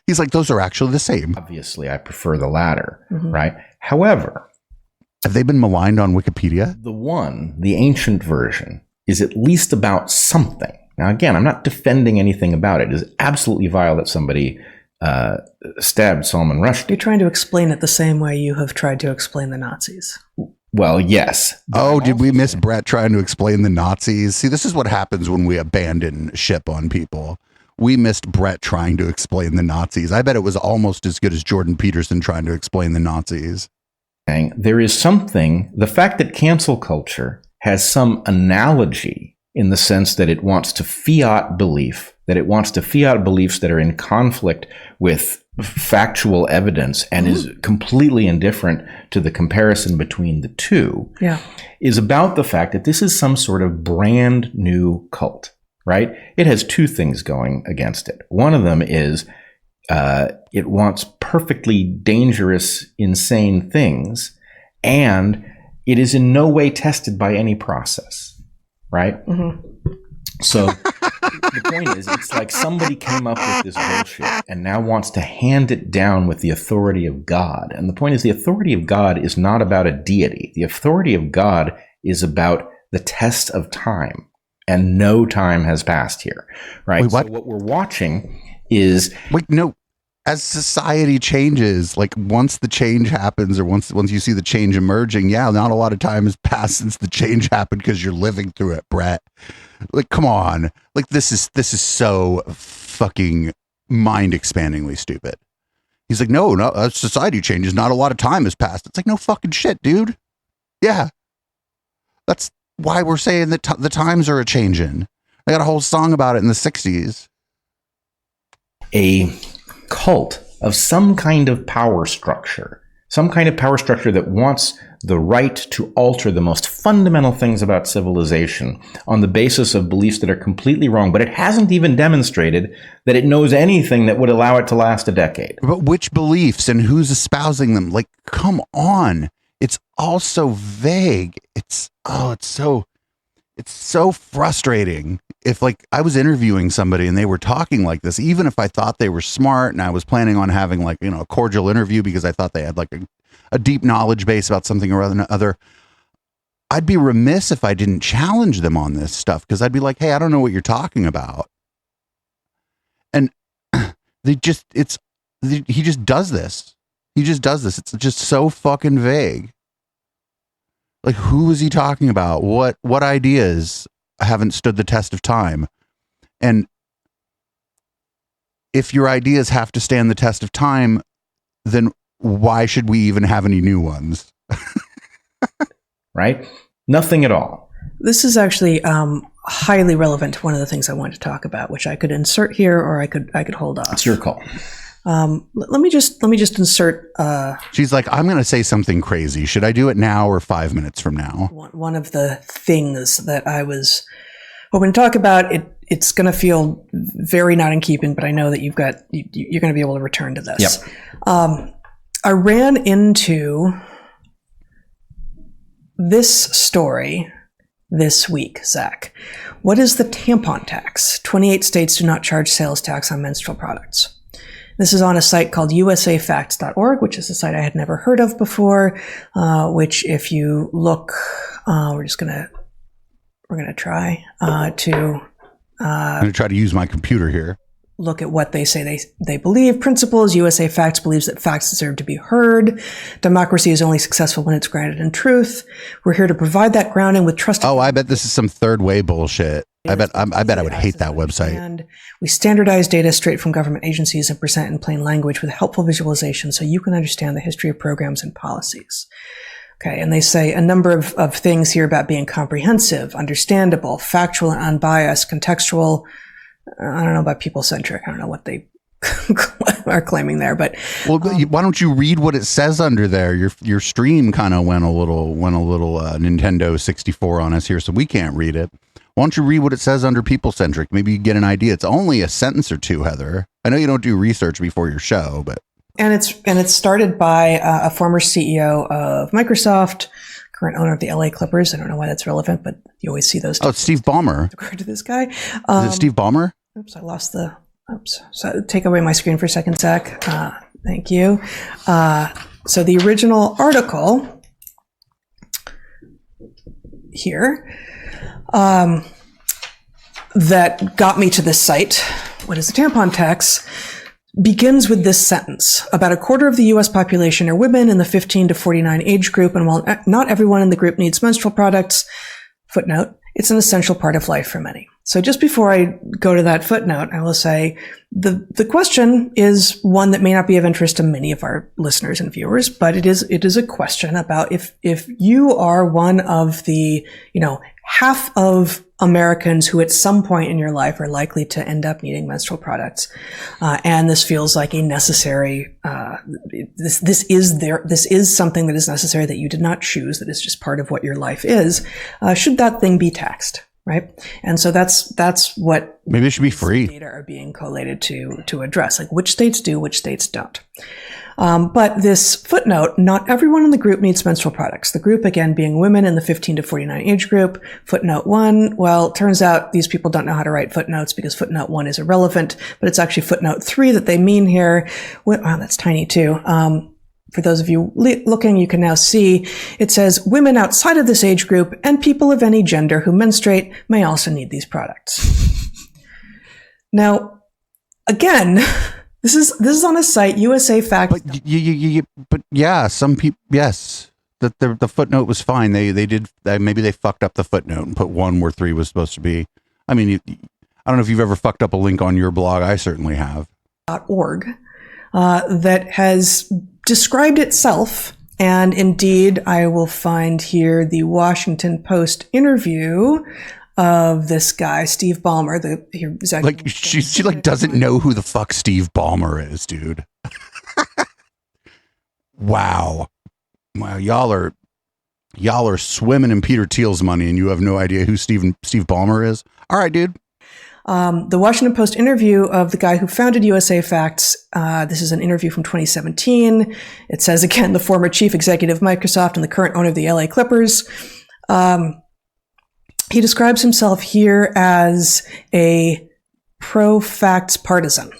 He's like, those are actually the same. Obviously, I prefer the latter, right? However, have they been maligned on Wikipedia? The ancient version, is at least about something. Now, again, I'm not defending anything about it. It is absolutely vile that somebody stabbed Salman Rushdie. You're trying to explain it the same way you have tried to explain the Nazis. Well, yes. Oh, did we miss Brett trying to explain the Nazis? See, this is what happens when we abandon ship on people. We missed Brett trying to explain the Nazis. I bet it was almost as good as Jordan Peterson trying to explain the Nazis. There is something, the fact that cancel culture has some analogy in the sense that it wants to fiat belief, that it wants to fiat beliefs that are in conflict with factual evidence and is completely indifferent to the comparison between the two, is about the fact that this is some sort of brand new cult, right? It has two things going against it. One of them is it wants perfectly dangerous, insane things, and it is in no way tested by any process, right? So the point is, it's like somebody came up with this bullshit and now wants to hand it down with the authority of God. And the point is, the authority of God is not about a deity. The authority of God is about the test of time. And no time has passed here, right? Wait, what? So what we're watching is... Wait, no. As society changes, like once the change happens or once you see the change emerging, not a lot of time has passed since the change happened because you're living through it, Brett. Like, come on. Like, this is so fucking mind-expandingly stupid. He's like, no, society changes. Not a lot of time has passed. It's like, no fucking shit, dude. Yeah. That's why we're saying that the times are a-changing. I got a whole song about it in the 60s. A cult of some kind of power structure that wants the right to alter the most fundamental things about civilization on the basis of beliefs that are completely wrong, but it hasn't even demonstrated that it knows anything that would allow it to last a decade. But which beliefs and who's espousing them? Like, come on. It's all so vague. It's so frustrating. If like I was interviewing somebody and they were talking like this, even if I thought they were smart and I was planning on having like, a cordial interview because I thought they had like a deep knowledge base about something or other, I'd be remiss if I didn't challenge them on this stuff, because I'd be like, hey, I don't know what you're talking about. And he just does this. He just does this. It's just so fucking vague. Like, who is he talking about? What ideas haven't stood the test of time? And if your ideas have to stand the test of time, then why should we even have any new ones? Right? Nothing at all. This is actually highly relevant to one of the things I wanted to talk about, which I could insert here, or I could hold off. It's your call. Let me just insert. She's like, I'm going to say something crazy. Should I do it now or 5 minutes from now? One of the things that I was hoping to talk about. It's going to feel very not in keeping, but I know that you're going to be able to return to this. Yep. I ran into this story this week, Zach. What is the tampon tax? 28 states do not charge sales tax on menstrual products. This is on a site called usafacts.org, which is a site I had never heard of before, which if you look, we're going to try I'm going to try to use my computer here. Look at what they say they believe. Principles. USA Facts believes that facts deserve to be heard. Democracy is only successful when it's grounded in truth. We're here to provide that grounding with trusted. Oh, I bet this is some third way bullshit. I bet I would hate that website. And we standardize data straight from government agencies and present in plain language with helpful visualization so you can understand the history of programs and policies. Okay, and they say a number of things here about being comprehensive, understandable, factual and unbiased, contextual. I don't know about people-centric. I don't know what they are claiming there, but why don't you read what it says under there? Your stream kind of went a little Nintendo 64 on us here, so we can't read it. Why don't you read what it says under people-centric? Maybe you get an idea. It's only a sentence or two, Heather. I know you don't do research before your show, but it's started by a former CEO of Microsoft, current owner of the LA Clippers. I don't know why that's relevant, but you always see those. Oh, it's Steve Ballmer. To this guy. Is it Steve Ballmer? Oops, I lost the. Oops. So take away my screen for a second, Zach. Thank you. So the original article here that got me to this site, what is the tampon tax, begins with this sentence. About a quarter of the U.S. population are women in the 15 to 49 age group, and while not everyone in the group needs menstrual products, footnote, it's an essential part of life for many. So just before I go to that footnote, I will say the question is one that may not be of interest to many of our listeners and viewers, but it is a question about if you are one of the, half of Americans who at some point in your life are likely to end up needing menstrual products, and this feels like a necessary, this is something that is necessary that you did not choose, that is just part of what your life is, should that thing be taxed? Right. And so that's what maybe it should be free. Data are being collated to address, like which states do, which states don't. But this footnote, not everyone in the group needs menstrual products. The group, again, being women in the 15 to 49 age group. Footnote 1, well, it turns out these people don't know how to write footnotes because footnote 1 is irrelevant, but it's actually footnote 3 that they mean here. Wow, that's tiny too. For those of you looking, you can now see it says women outside of this age group and people of any gender who menstruate may also need these products. Now, again, this is on a site, USA Facts. But yeah, some people, yes, the footnote was fine. They did maybe they fucked up the footnote and put 1 where 3 was supposed to be. I mean, I don't know if you've ever fucked up a link on your blog. I certainly have. .org that has described itself, and indeed I will find here the Washington Post interview of this guy Steve Ballmer. She doesn't know who the fuck Steve Ballmer is, dude. Wow, y'all are swimming in Peter Thiel's money, and you have no idea who Steve Ballmer is. All right, dude. The Washington Post interview of the guy who founded USA Facts. This is an interview from 2017. It says, again, the former chief executive of Microsoft and the current owner of the LA Clippers. He describes himself here as a pro-facts partisan.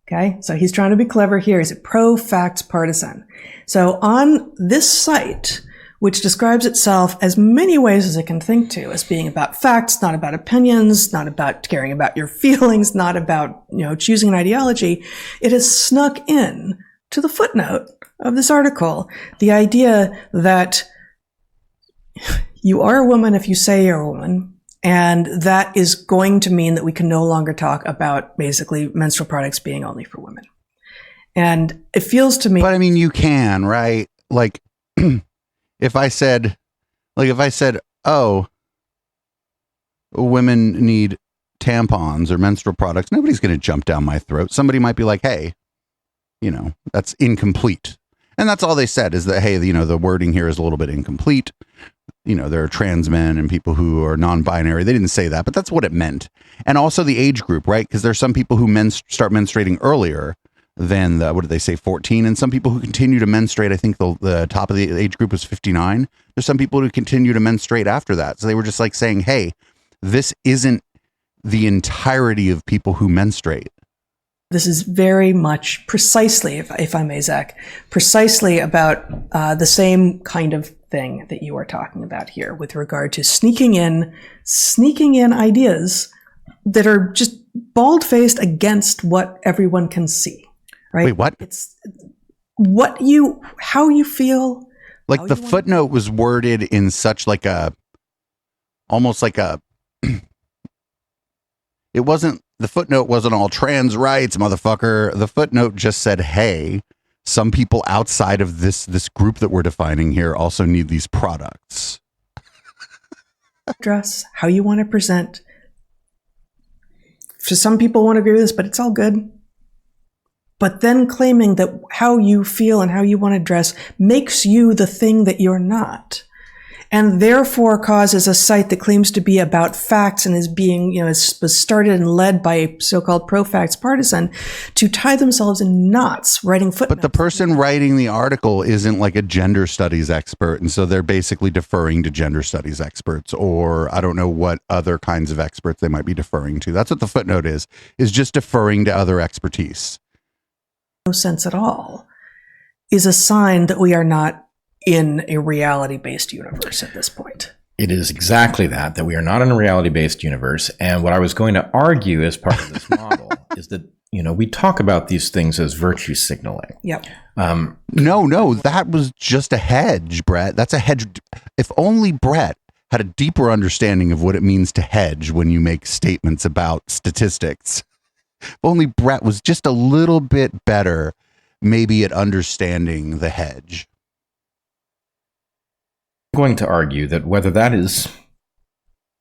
Okay, so he's trying to be clever here. He's a pro-facts partisan. So on this site, which describes itself as many ways as it can think to, as being about facts, not about opinions, not about caring about your feelings, not about, choosing an ideology, it has snuck in to the footnote of this article the idea that you are a woman if you say you're a woman, and that is going to mean that we can no longer talk about basically menstrual products being only for women. And it feels to me... But I mean, you can, right? Like... If I said, oh, women need tampons or menstrual products, nobody's going to jump down my throat. Somebody might be like, hey, that's incomplete. And that's all they said is that, hey, the wording here is a little bit incomplete. There are trans men and people who are non-binary. They didn't say that, but that's what it meant. And also the age group, right? Because there's some people who start menstruating earlier than what did they say, 14, and some people who continue to menstruate. I think the top of the age group was 59. There's some people who continue to menstruate after that. So they were just like saying, hey, this isn't the entirety of people who menstruate. This is very much precisely, if I may, Zach, precisely about the same kind of thing that you are talking about here with regard to sneaking in ideas that are just bald-faced against what everyone can see. Right? Wait, what? It's how you feel. Like the footnote was worded in such almost like a, the footnote wasn't all trans rights, motherfucker. The footnote just said, hey, some people outside of this group that we're defining here also need these products. Dress, how you want to present. So some people won't agree with this, but it's all good. But then claiming that how you feel and how you want to dress makes you the thing that you're not. And therefore causes a site that claims to be about facts and is being, was started and led by a so-called pro-facts partisan to tie themselves in knots writing footnotes. But the person writing the article isn't like a gender studies expert. And so they're basically deferring to gender studies experts, or I don't know what other kinds of experts they might be deferring to. That's what the footnote is just deferring to other expertise. No sense at all is a sign that we are not in a reality-based universe at this point. It is exactly that we are not in a reality-based universe. And what I was going to argue as part of this model is that, we talk about these things as virtue signaling. Yep. No, that was just a hedge, Brett. That's a hedge. If only Brett had a deeper understanding of what it means to hedge when you make statements about statistics. If only Brett was just a little bit better, maybe at understanding the hedge. I'm going to argue that whether that is,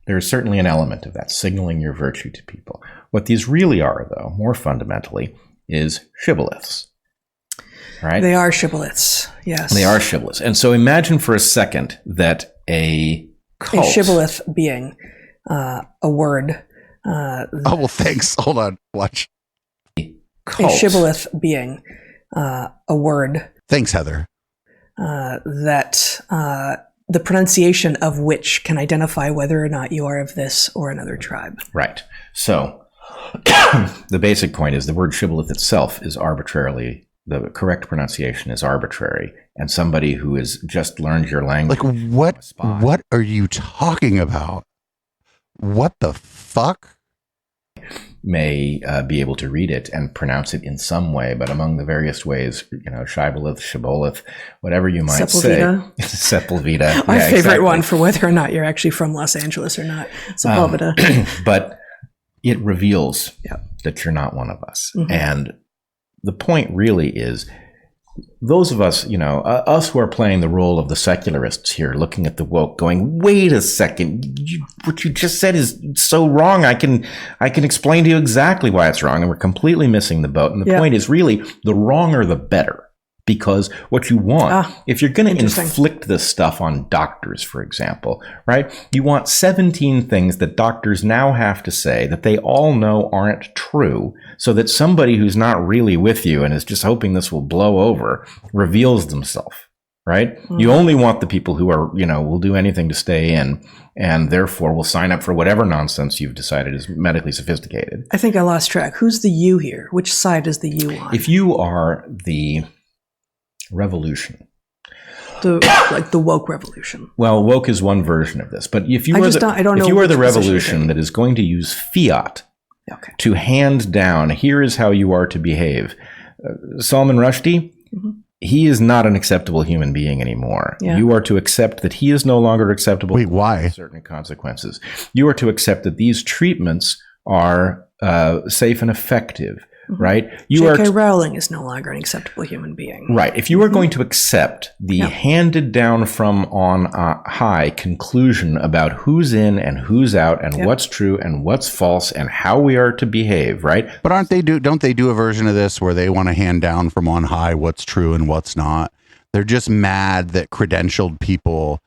there is certainly an element of that, signaling your virtue to people. What these really are, though, more fundamentally, is shibboleths. Right? They are shibboleths, yes. They are shibboleths. And so imagine for a second that a cult... A shibboleth being a word. Oh, well, thanks. Hold on. Watch. Cult. A shibboleth being a word. Thanks, Heather. That the pronunciation of which can identify whether or not you are of this or another tribe. Right. So the basic point is the word shibboleth itself is arbitrarily, the correct pronunciation is arbitrary. And somebody who has just learned your language... Like, what are you talking about? What the fuck? May be able to read it and pronounce it in some way, but among the various ways, shibboleth, shibboleth, whatever you might Sepulveda. say. Sepulveda. Our favorite exactly. one for whether or not you're actually from Los Angeles or not. Sepulveda. But it reveals Yep. that you're not one of us. Mhm. And the point really is, those of us, us who are playing the role of the secularists here, looking at the woke, going, wait a second, what you just said is so wrong. I can explain to you exactly why it's wrong. And we're completely missing the boat. And the point is really, the wronger the better. Because what you want, if you're going to inflict this stuff on doctors, for example, right? You want 17 things that doctors now have to say that they all know aren't true, so that somebody who's not really with you and is just hoping this will blow over reveals themselves, right? Mm-hmm. You only want the people who are, will do anything to stay in, and therefore will sign up for whatever nonsense you've decided is medically sophisticated. I think I lost track. Who's the you here? Which side is the you on? If you are the revolution, like the woke revolution. Well, woke is one version of this, but if you are the revolution that is going to use fiat to hand down, here is how you are to behave. Salman Rushdie, he is not an acceptable human being anymore. Yeah. You are to accept that he is no longer acceptable. Wait, why? Certain consequences. You are to accept that these treatments are safe and effective. Right? J.K. Rowling is no longer an acceptable human being. Right. If you are going to accept the handed down from on high conclusion about who's in and who's out and what's true and what's false and how we are to behave, right? But don't they do a version of this where they want to hand down from on high what's true and what's not? They're just mad that credentialed people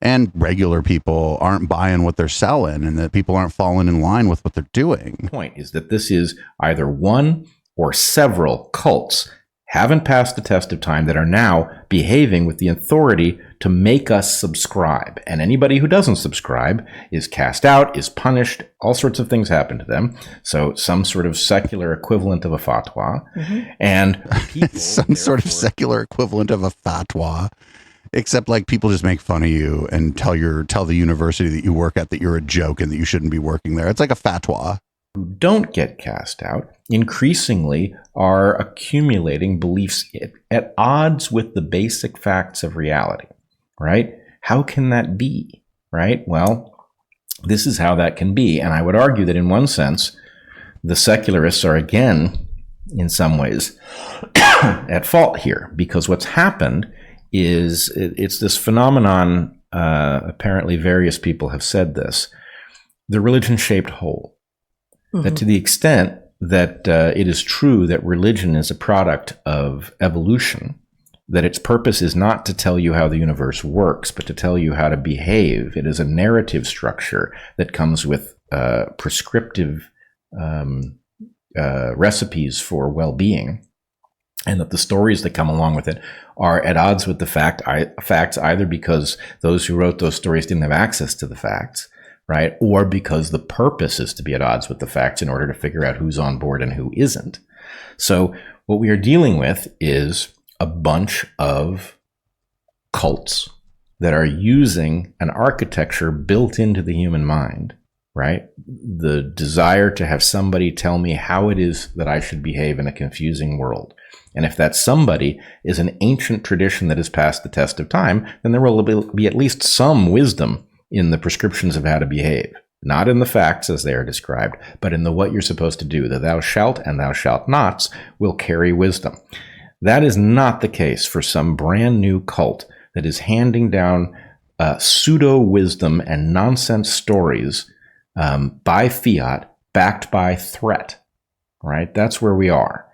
and regular people aren't buying what they're selling and that people aren't falling in line with what they're doing. The point is that this is either one or several cults haven't passed the test of time that are now behaving with the authority to make us subscribe. And anybody who doesn't subscribe is cast out, is punished, all sorts of things happen to them. So some sort of secular equivalent of a fatwa. And people, some sort of secular equivalent of a fatwa. Except like people just make fun of you and tell the university that you work at that you're a joke and that you shouldn't be working there. It's like a fatwa. Who don't get cast out increasingly are accumulating beliefs at odds with the basic facts of reality, right? How can that be, right? Well, this is how that can be. And I would argue that in one sense, the secularists are again, in some ways, at fault here, because what's happened is it's this phenomenon, apparently various people have said this, the religion-shaped hole. That to the extent that it is true that religion is a product of evolution, that its purpose is not to tell you how the universe works, but to tell you how to behave. It is a narrative structure that comes with prescriptive recipes for well-being, and that the stories that come along with it are at odds with the facts, either because those who wrote those stories didn't have access to the facts, right? Or because the purpose is to be at odds with the facts in order to figure out who's on board and who isn't. So what we are dealing with is a bunch of cults that are using an architecture built into the human mind, right? The desire to have somebody tell me how it is that I should behave in a confusing world. And if that somebody is an ancient tradition that has passed the test of time, then there will be at least some wisdom in the prescriptions of how to behave, not in the facts as they are described, but in the what you're supposed to do. The thou shalt and thou shalt nots will carry wisdom. That is not the case for some brand new cult that is handing down pseudo wisdom and nonsense stories by fiat, backed by threat. Right? That's where we are.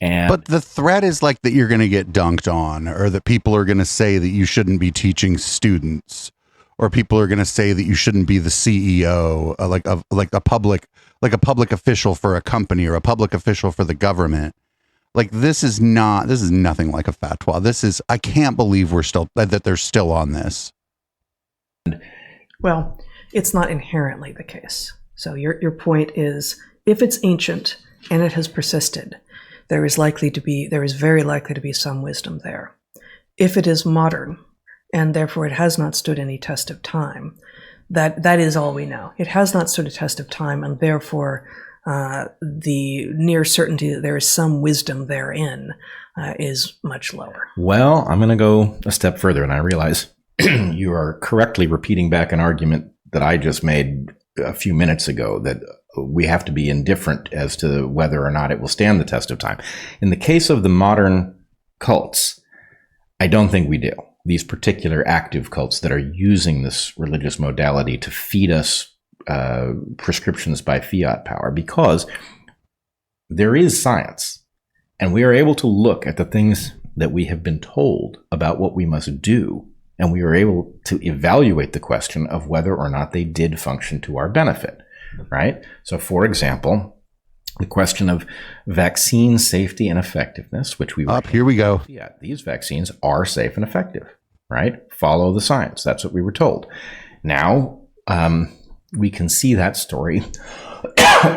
But the threat is like that you're going to get dunked on, or that people are going to say that you shouldn't be teaching students, or people are going to say that you shouldn't be the CEO, like a public official for a company or a public official for the government. Like this is nothing like a fatwa. I can't believe that they're still on this. Well, it's not inherently the case. So your point is, if it's ancient and it has persisted, there is very likely to be some wisdom there. If it is modern and therefore it has not stood any test of time, that is all we know. It has not stood a test of time, and therefore the near certainty that there is some wisdom therein is much lower. Well, I'm going to go a step further, and I realize you are correctly repeating back an argument that I just made a few minutes ago, that we have to be indifferent as to whether or not it will stand the test of time. In the case of the modern cults, I don't think we do. These particular active cults that are using this religious modality to feed us prescriptions by fiat power, because there is science, and we are able to look at the things that we have been told about what we must do, and we are able to evaluate the question of whether or not they did function to our benefit, right? So, for example, the question of vaccine safety and effectiveness, which here we go. Yeah, these vaccines are safe and effective, right? Follow the science. That's what we were told. Now, we can see that story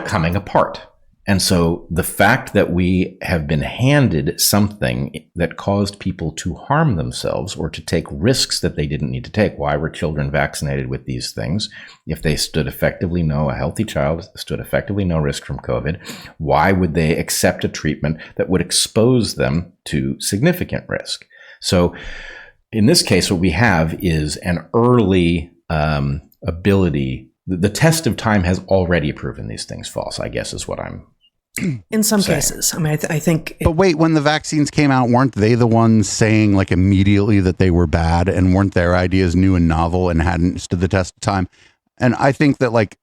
coming apart. And so the fact that we have been handed something that caused people to harm themselves or to take risks that they didn't need to take. Why were children vaccinated with these things? If they stood effectively a healthy child stood effectively no risk from COVID, why would they accept a treatment that would expose them to significant risk? So in this case, what we have is an early ability. The test of time has already proven these things false, I guess is what I'm in some saying. cases. I mean, I think. But wait, when the vaccines came out, weren't they the ones saying like immediately that they were bad, and weren't their ideas new and novel and hadn't stood the test of time? And I think that like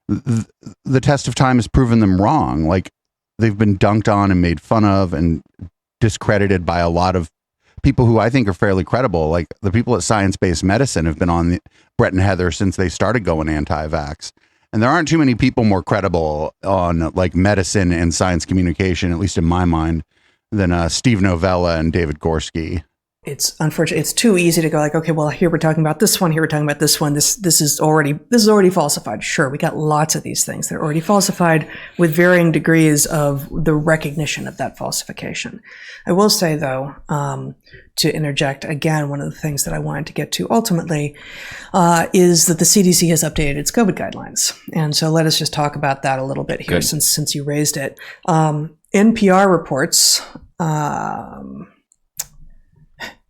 the test of time has proven them wrong. Like they've been dunked on and made fun of and discredited by a lot of people who I think are fairly credible. Like the people at Science-Based Medicine have been on Brett and Heather since they started going anti-vax. And there aren't too many people more credible on like medicine and science communication, at least in my mind, than Steve Novella and David Gorski. It's unfortunate. It's too easy to go like, okay, well, here we're talking about this one. Here we're talking about this one. This is already falsified. Sure, we got lots of these things that are already falsified with varying degrees of the recognition of that falsification. I will say though, to interject again, one of the things that I wanted to get to ultimately is that the CDC has updated its COVID guidelines, and so let us just talk about that a little bit here, since you raised it. NPR reports.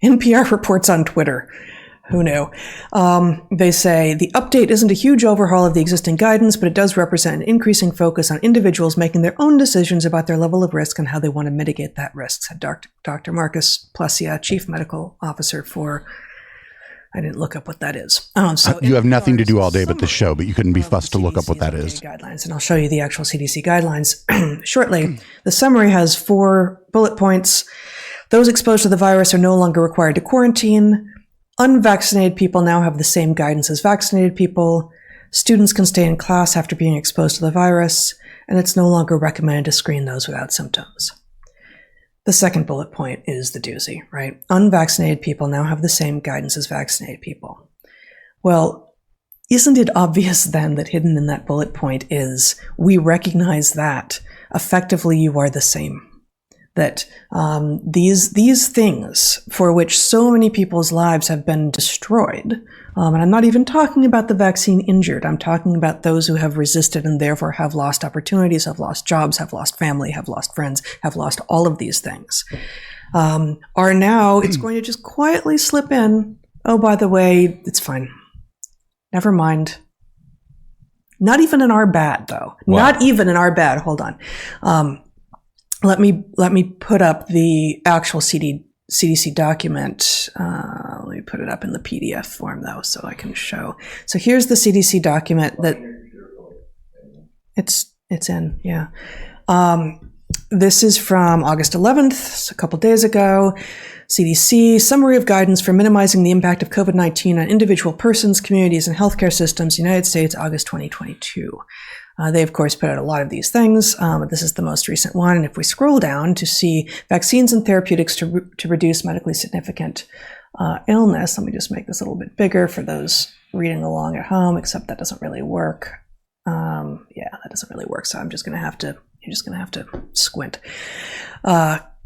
NPR reports on Twitter. Who knew? They say the update isn't a huge overhaul of the existing guidance, but it does represent an increasing focus on individuals making their own decisions about their level of risk and how they want to mitigate that risk, said Dr. Marcus Plessia, Chief Medical Officer for, I didn't look up what that is. So you have nothing to do all day but the show, but you couldn't be fussed to look up what that is. Guidelines, and I'll show you the actual CDC guidelines shortly. The summary has 4 bullet points. Those exposed to the virus are no longer required to quarantine. Unvaccinated people now have the same guidance as vaccinated people. Students can stay in class after being exposed to the virus, and it's no longer recommended to screen those without symptoms. The second bullet point is the doozy, right? Unvaccinated people now have the same guidance as vaccinated people. Well, isn't it obvious then that hidden in that bullet point is we recognize that effectively you are the same? That these things for which so many people's lives have been destroyed, and I'm not even talking about the vaccine injured, I'm talking about those who have resisted and therefore have lost opportunities, have lost jobs, have lost family, have lost friends, have lost all of these things, are now, it's going to just quietly slip in, oh, by the way, it's fine. Never mind. Not even in our bad, though. Wow. Not even in our bad. Hold on. Let me put up the actual CDC document. Let me put it up in the PDF form, though, so I can show. So here's the CDC document that it's in, yeah. This is from August 11th, a couple days ago. CDC, summary of guidance for minimizing the impact of COVID-19 on individual persons, communities, and healthcare systems, United States, August 2022. They, of course, put out a lot of these things. This is the most recent one. And if we scroll down to see vaccines and therapeutics to reduce medically significant illness, let me just make this a little bit bigger for those reading along at home, except that doesn't really work. Yeah, that doesn't really work. So you're just going to have to squint.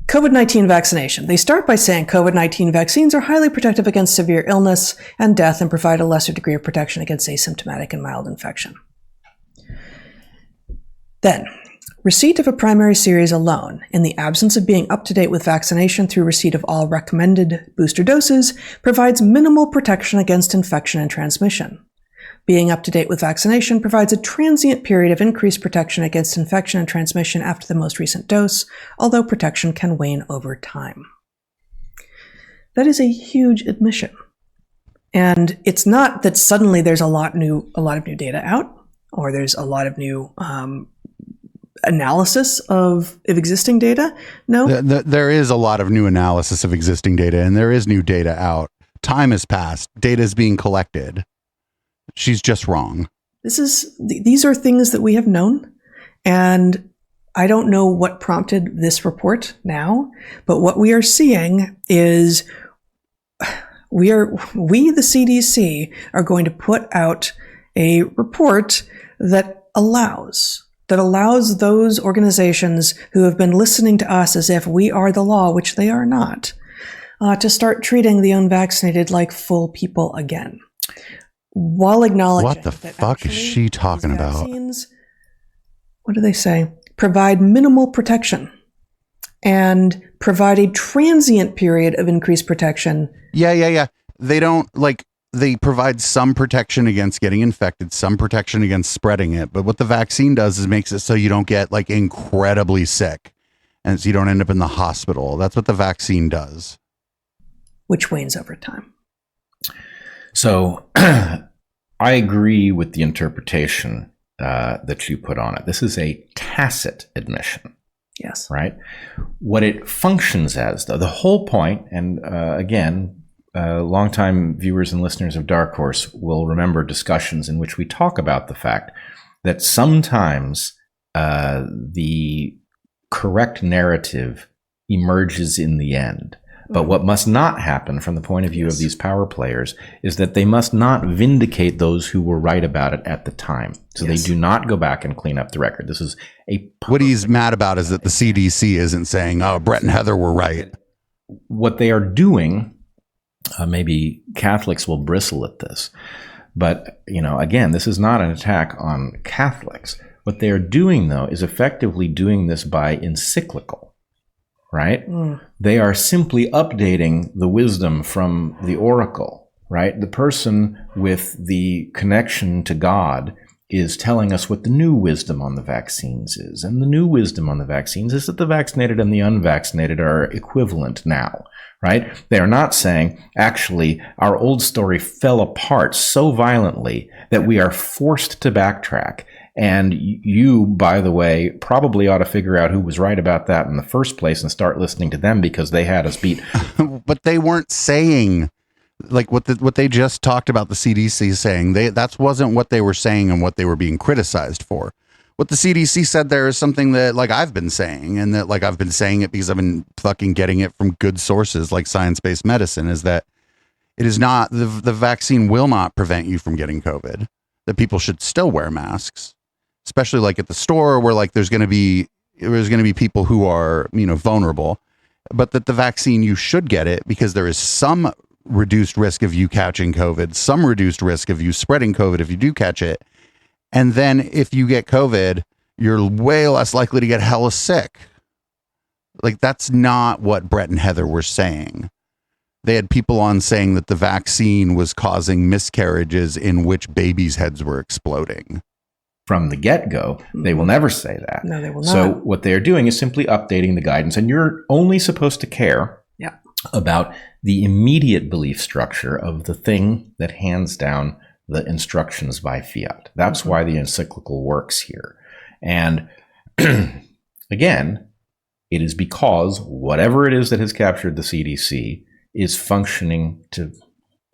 COVID-19 vaccination. They start by saying COVID-19 vaccines are highly protective against severe illness and death and provide a lesser degree of protection against asymptomatic and mild infection. Then, receipt of a primary series alone, in the absence of being up to date with vaccination through receipt of all recommended booster doses, provides minimal protection against infection and transmission. Being up to date with vaccination provides a transient period of increased protection against infection and transmission after the most recent dose, although protection can wane over time. That is a huge admission. And it's not that suddenly there's a lot of new data out, or there's a lot of new analysis of existing data. No, there is a lot of new analysis of existing data, and there is new data out. Time has passed. Data is being collected. She's just wrong. These are things that we have known, and I don't know what prompted this report now, but what we are seeing is we the CDC are going to put out a report that allows those organizations who have been listening to us as if we are the law, which they are not, to start treating the unvaccinated like full people again. While acknowledging what the fuck is she talking about? What do they say? Provide minimal protection and provide a transient period of increased protection. Yeah. They don't they provide some protection against getting infected, some protection against spreading it. But what the vaccine does is makes it so you don't get incredibly sick and so you don't end up in the hospital. That's what the vaccine does. Which wanes over time. So I agree with the interpretation that you put on it. This is a tacit admission. Yes. Right? What it functions as, though, the whole point, and again, longtime viewers and listeners of Dark Horse will remember discussions in which we talk about the fact that sometimes the correct narrative emerges in the end. But what must not happen from the point of view of these power players is that they must not vindicate those who were right about it at the time. So they do not go back and clean up the record. This is what he's mad about is that the CDC isn't saying, oh, Brett and Heather were right. What they are doing, maybe Catholics will bristle at this, but, again, this is not an attack on Catholics. What they are doing, though, is effectively doing this by encyclical. Right? They are simply updating the wisdom from the oracle, right? The person with the connection to God is telling us what the new wisdom on the vaccines is. And the new wisdom on the vaccines is that the vaccinated and the unvaccinated are equivalent now, right? They are not saying, actually, our old story fell apart so violently that we are forced to backtrack. And you, by the way, probably ought to figure out who was right about that in the first place and start listening to them because they had us beat. But they weren't saying what they just talked about the CDC saying. That wasn't what they were saying and what they were being criticized for. What the CDC said there is something that I've been saying, and that I've been saying it because I've been fucking getting it from good sources like science-based medicine, is that it is not the vaccine will not prevent you from getting COVID. That people should still wear masks. Especially at the store where there's going to be people who are, vulnerable, but that the vaccine, you should get it because there is some reduced risk of you catching COVID, some reduced risk of you spreading COVID if you do catch it. And then if you get COVID, you're way less likely to get hella sick. That's not what Brett and Heather were saying. they had people on saying that the vaccine was causing miscarriages in which babies' heads were exploding. From the get-go, they will never say that. No, they will So not. what they're doing is simply updating the guidance, and you're only supposed to care Yeah. about the immediate belief structure of the thing that hands down the instructions by fiat. That's why the encyclical works here. And again, it is because whatever it is that has captured the CDC is functioning to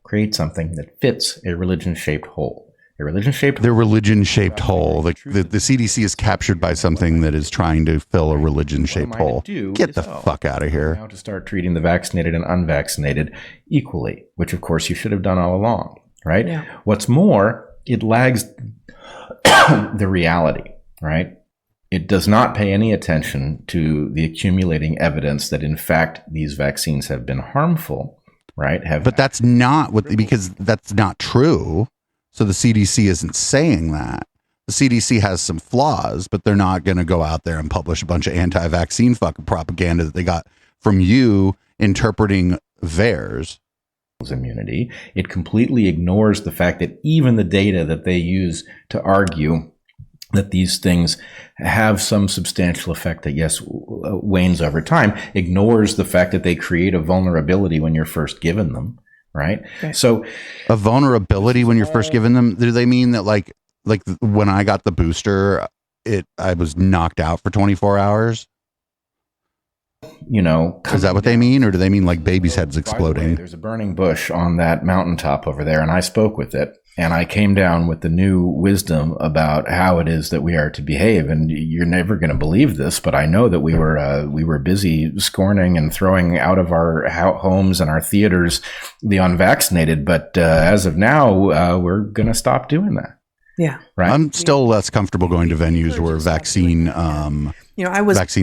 create something that fits a religion-shaped hole. A religion-shaped Their religion-shaped hole. The CDC is captured by something that is trying to fill a religion-shaped hole. Get the fuck out of here. Now to start treating the vaccinated and unvaccinated equally, which of course you should have done all along, right? Yeah. What's more, it lags the reality, right? It does not pay any attention to the accumulating evidence that in fact these vaccines have been harmful, right? But that's not what, because that's not true. So the CDC isn't saying that. The CDC has some flaws, but they're not going to go out there and publish a bunch of anti-vaccine fucking propaganda that they got from you interpreting theirs. Immunity. It completely ignores the fact that even the data that they use to argue that these things have some substantial effect that, yes, wanes over time, ignores the fact that they create a vulnerability when you're first given them, right? So a vulnerability when you're first given them, do they mean that like when I got the booster, I was knocked out for 24 hours? You know, is that what they mean, or do they mean like babies' heads exploding? There's a burning bush on that mountaintop over there, and I spoke with it, and I came down with the new wisdom about how it is that we are to behave. And you're never going to believe this, but I know that we were busy scorning and throwing out of our homes and our theaters the unvaccinated. But as of now, we're going to stop doing that. Yeah. Right. I'm still less comfortable going to venues where vaccines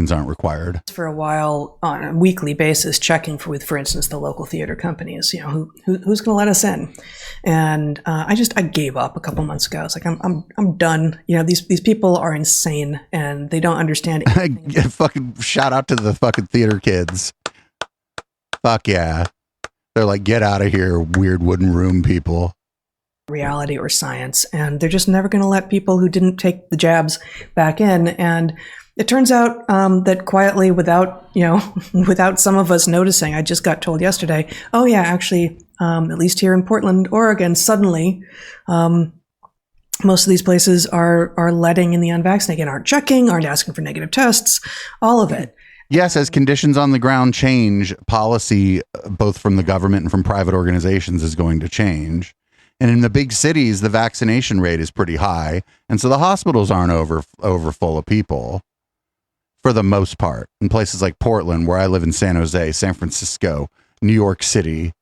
aren't required. For a while on a weekly basis checking for instance, the local theater companies, who's going to let us in. And I gave up a couple months ago. It's like, I'm done. These people are insane and they don't understand anything. Fucking shout out to the fucking theater kids. Fuck yeah. They're like, get out of here, weird wooden room people. Reality or science, and they're just never going to let people who didn't take the jabs back in. And it turns out that quietly, without some of us noticing, I just got told yesterday, oh yeah, actually, at least here in Portland, Oregon, suddenly most of these places are letting in the unvaccinated, aren't checking, aren't asking for negative tests, all of it. Yes, as conditions on the ground change, policy both from the government and from private organizations is going to change. And in the big cities, the vaccination rate is pretty high. And so the hospitals aren't over full of people for the most part. In places like Portland, where I live in San Jose, San Francisco, New York City,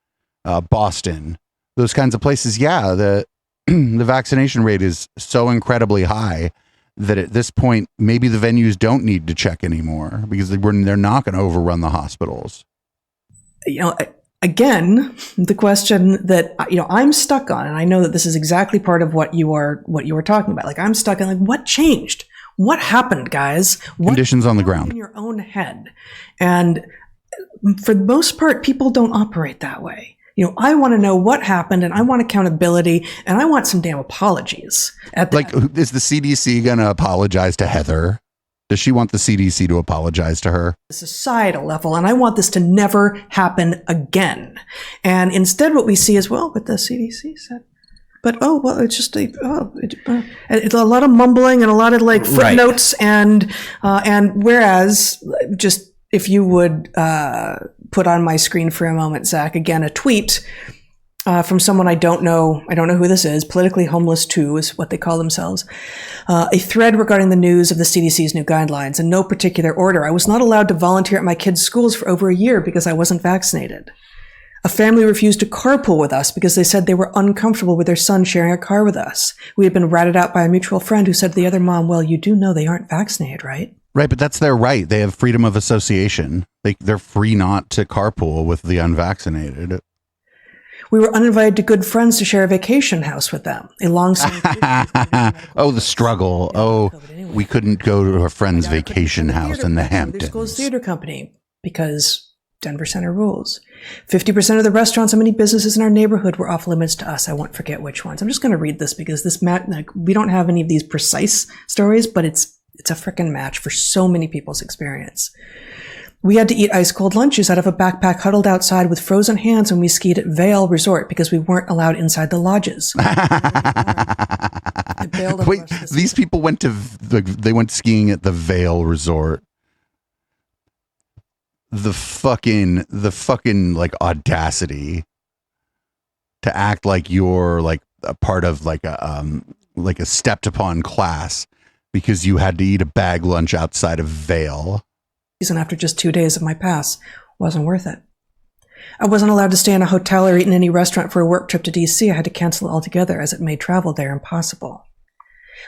Boston, those kinds of places, yeah, the vaccination rate is so incredibly high that at this point, maybe the venues don't need to check anymore because they're not going to overrun the hospitals. Again, the question that I'm stuck on, and I know that this is exactly part of what you were talking about. Like, I'm stuck on, like, what changed? What happened, guys? What conditions on the ground in your own head? And for the most part, people don't operate that way. I want to know what happened, and I want accountability, and I want some damn apologies. Like, is the CDC going to apologize to Heather? Does she want the CDC to apologize to her? The societal level, and I want this to never happen again. And instead what we see is, well, but the CDC said, but it's just it's a lot of mumbling and a lot of like footnotes, right. And whereas, just if you would put on my screen for a moment, Zach, again, a tweet from someone I don't know who this is. Politically Homeless 2 is what they call themselves. A thread regarding the news of the CDC's new guidelines in no particular order. I was not allowed to volunteer at my kids' schools for over a year because I wasn't vaccinated. A family refused to carpool with us because they said they were uncomfortable with their son sharing a car with us. We had been ratted out by a mutual friend who said to the other mom, well, you do know they aren't vaccinated, right? Right, but that's their right. They have freedom of association. They're free not to carpool with the unvaccinated. We were uninvited to good friends to share a vacation house with them. Oh, the struggle. Oh, we couldn't go to a friend's vacation house in the Hamptons. Their school's theater company, because Denver Center rules. 50% of the restaurants and many businesses in our neighborhood were off limits to us. I won't forget which ones. I'm just going to read this because we don't have any of these precise stories, but it's a frickin' match for so many people's experience. We had to eat ice cold lunches out of a backpack huddled outside with frozen hands when we skied at Vail Resort because we weren't allowed inside the lodges. Wait, these people went skiing at the Vail Resort. The fucking like audacity to act like you're like a part of like a stepped upon class because you had to eat a bag lunch outside of Vail. And after just 2 days of my pass, wasn't worth it. I wasn't allowed to stay in a hotel or eat in any restaurant for a work trip to DC. I had to cancel it altogether as it made travel there impossible.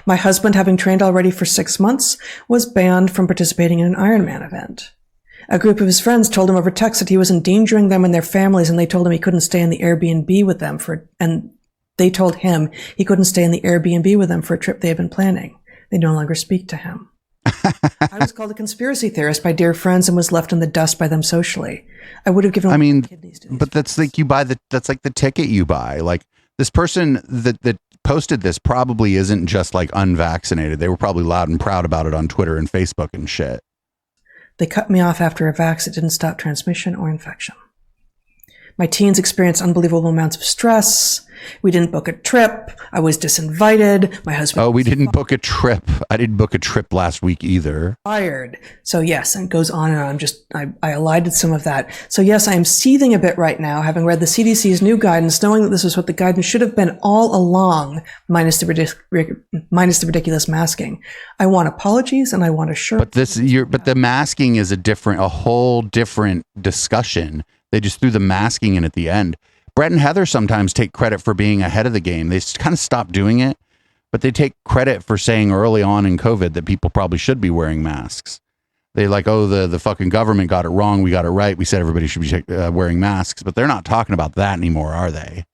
My husband, having trained already for 6 months, was banned from participating in an Ironman event. A group of his friends told him over text that he was endangering them and their families, and they told him he couldn't stay in the Airbnb with them for a trip they had been planning. They no longer speak to him. I was called a conspiracy theorist by dear friends and was left in the dust by them socially. I would have given kidneys to these but that's like that's like the ticket you buy. Like this person that posted this probably isn't just like unvaccinated. They were probably loud and proud about it on Twitter and Facebook and shit. They cut me off after a vax that didn't stop transmission or infection. My teens experienced unbelievable amounts of stress. We didn't book a trip. I was disinvited. My husband. Oh, we didn't book a trip. I didn't book a trip last week either. Fired. So yes, and it goes on and on. I elided some of that. So yes, I am seething a bit right now, having read the CDC's new guidance, knowing that this is what the guidance should have been all along, minus the ridiculous masking. I want apologies and I want assurance. But the masking is a whole different discussion. They just threw the masking in at the end. Brett and Heather sometimes take credit for being ahead of the game. They kind of stopped doing it, but they take credit for saying early on in COVID that people probably should be wearing masks. They like, oh, the fucking government got it wrong. We got it right. We said everybody should be wearing masks, but they're not talking about that anymore, are they?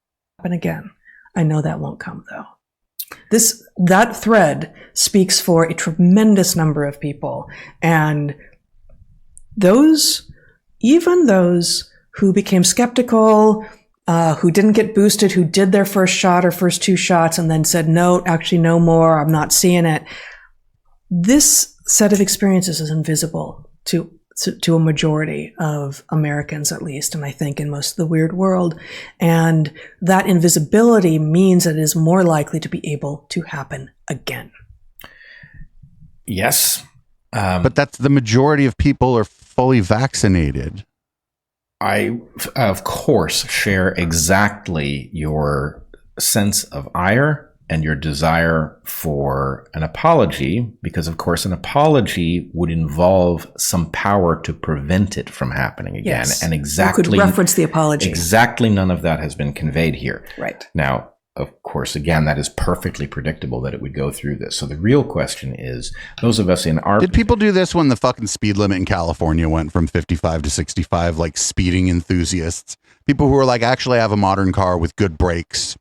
And again, I know that won't come though. That thread speaks for a tremendous number of people, and even those who became skeptical, who didn't get boosted, who did their first shot or first 2 shots and then said, no, actually no more, I'm not seeing it. This set of experiences is invisible to a majority of Americans, at least, and I think in most of the weird world. And that invisibility means that it is more likely to be able to happen again. Yes. But that's the majority of people are fully vaccinated. I, of course, share exactly your sense of ire and your desire for an apology, because, of course, an apology would involve some power to prevent it from happening again. Yes. And exactly, you could reference the apology. Exactly none of that has been conveyed here. Right. Now, of course, again, that is perfectly predictable that it would go through this. So the real question is, those of us in our... Did people do this when the fucking speed limit in California went from 55 to 65, like speeding enthusiasts? People who are like, actually, I have a modern car with good brakes.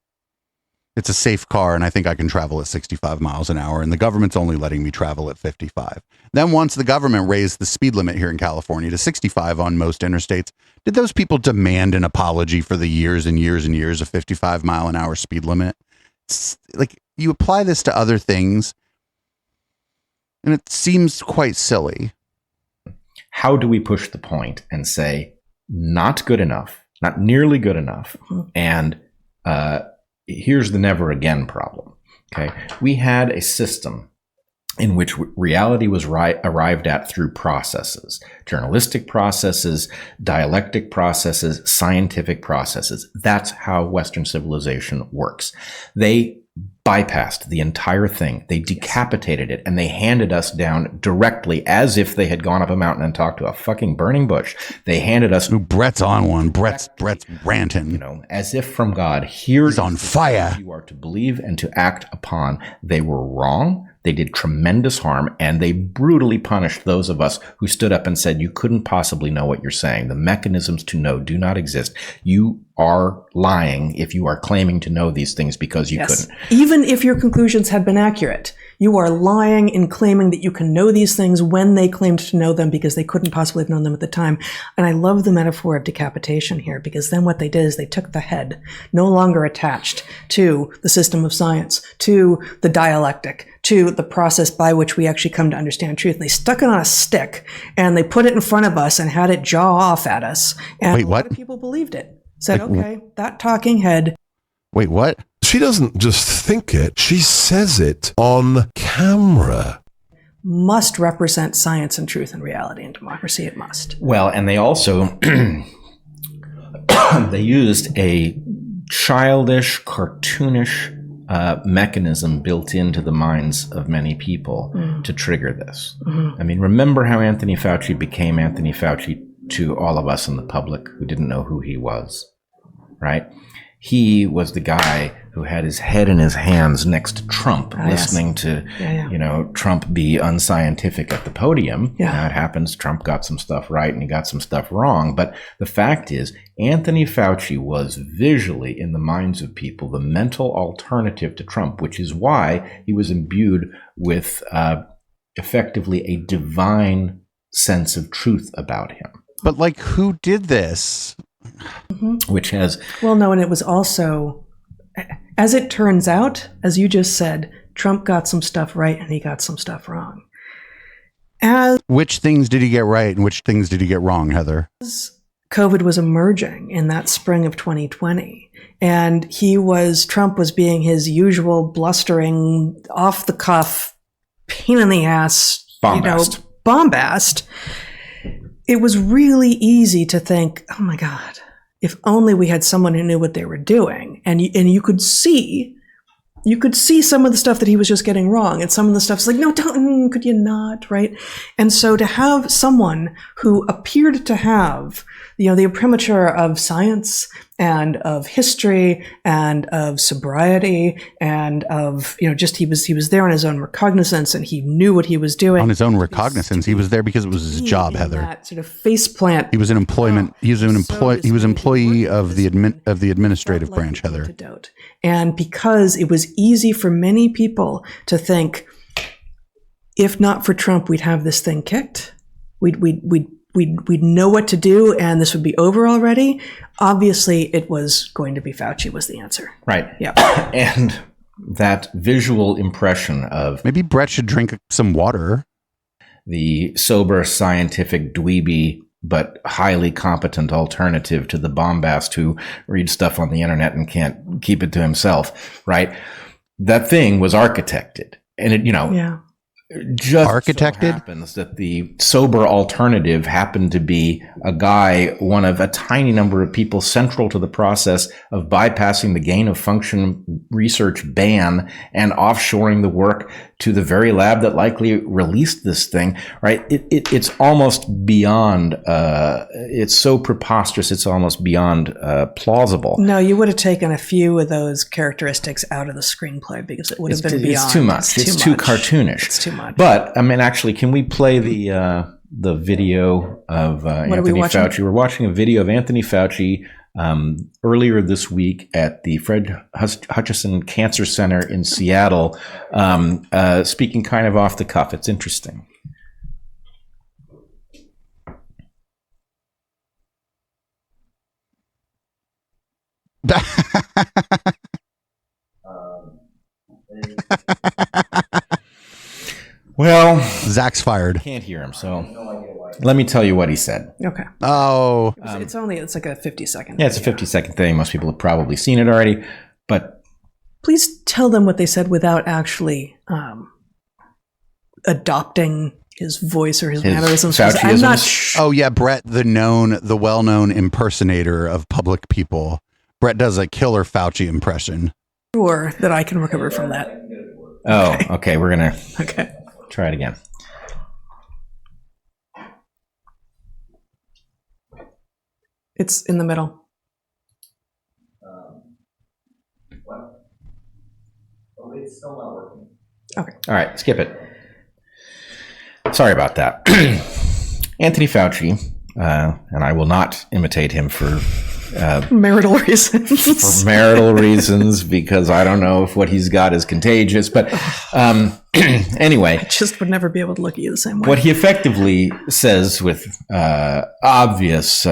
It's a safe car, and I think I can travel at 65 miles an hour, and the government's only letting me travel at 55. Then once the government raised the speed limit here in California to 65 on most interstates, did those people demand an apology for the years and years and years of 55 mile an hour speed limit? It's like, you apply this to other things, and it seems quite silly. How do we push the point and say, not good enough, not nearly good enough, and here's the never again problem. Okay. We had a system in which reality was arrived at through processes, journalistic processes, dialectic processes, scientific processes. That's how Western civilization works. They bypassed the entire thing. They decapitated it, and they handed us down directly as if they had gone up a mountain and talked to a fucking burning bush. They handed us... Ooh, Brett's on one. Brett's ranting. You know, as if from God. He's on fire. You are to believe and to act upon. They were wrong. They did tremendous harm, and they brutally punished those of us who stood up and said, you couldn't possibly know what you're saying. The mechanisms to know do not exist. You are lying if you are claiming to know these things because you couldn't. Even if your conclusions had been accurate, You are lying in claiming that you can know these things when they claimed to know them because they couldn't possibly have known them at the time. And I love the metaphor of decapitation here, because then what they did is they took the head, no longer attached to the system of science, to the dialectic, to the process by which we actually come to understand truth. And they stuck it on a stick and they put it in front of us and had it jaw off at us. And Wait, a what? lot of people believed it. Said, okay, that talking head. Wait, what? She doesn't just think it, she says it on camera. Must represent science and truth and reality and democracy. It must. Well, and they also they used a childish, cartoonish mechanism built into the minds of many people to trigger this. I mean, remember how Anthony Fauci became Anthony Fauci to all of us in the public who didn't know who he was, right? He was the guy who had his head in his hands next to Trump, listening to, Trump be unscientific at the podium. Yeah. Now it happens, Trump got some stuff right and he got some stuff wrong. But the fact is, Anthony Fauci was visually, in the minds of people, the mental alternative to Trump, which is why he was imbued with effectively a divine sense of truth about him. But like, who did this? Which has... Well, no, and it was also, as it turns out, as you just said, Trump got some stuff right and he got some stuff wrong. As Which things did he get right and which things did he get wrong, Heather? COVID was emerging in that spring of 2020, and Trump was being his usual blustering, off the cuff, pain in the ass, bombast. It was really easy to think, oh my God, if only we had someone who knew what they were doing. And you could see some of the stuff that he was just getting wrong. And some of the stuff's like, no, don't, could you not, right? And so to have someone who appeared to have, the imprimatur of science and of history and of sobriety and of, just he was there on his own recognizance and he knew what he was doing. On his own recognizance, he was there because it was his job, Heather. That sort of faceplant. He was an employment. He was employee of the administrative branch, Heather. Antidote. And because it was easy for many people to think, if not for Trump, we'd have this thing kicked. We'd know what to do and this would be over already. Obviously, it was going to be Fauci was the answer. Right. Yeah. And that visual impression of... Maybe Brett should drink some water. The sober, scientific, dweeby, but highly competent alternative to the bombast who reads stuff on the internet and can't keep it to himself, right? That thing was architected. And it, Yeah. just Architected? so happens that the sober alternative happened to be a guy, one of a tiny number of people central to the process of bypassing the gain of function research ban and offshoring the work to the very lab that likely released this thing, right? It's almost beyond, it's so preposterous, it's almost beyond plausible. No, you would have taken a few of those characteristics out of the screenplay because it would have been beyond. It's too much. It's too cartoonish. It's too much. But, I mean, actually, can we play the video of Anthony Fauci? We're watching a video of Anthony Fauci earlier this week at the Fred Hutchinson Cancer Center in Seattle, speaking kind of off the cuff. It's interesting. Well, Zach's fired. Can't hear him, so let me tell you what he said. Okay. Oh, It's like a 50-second. Yeah, it's a 50-second thing. Most people have probably seen it already, but Please tell them what they said without actually adopting his voice or his mannerisms. I'm not oh yeah, Brett, the well-known impersonator of public people. Brett does a killer Fauci impression. sure that I can recover from that. Oh, okay. We're gonna try it again. It's in the middle. What? Oh, it's still not working. Okay. All right, skip it. Sorry about that. Anthony Fauci, and I will not imitate him for marital reasons. for marital reasons, because I don't know if what he's got is contagious. But anyway, Just would never be able to look at you the same way. what he effectively says with obvious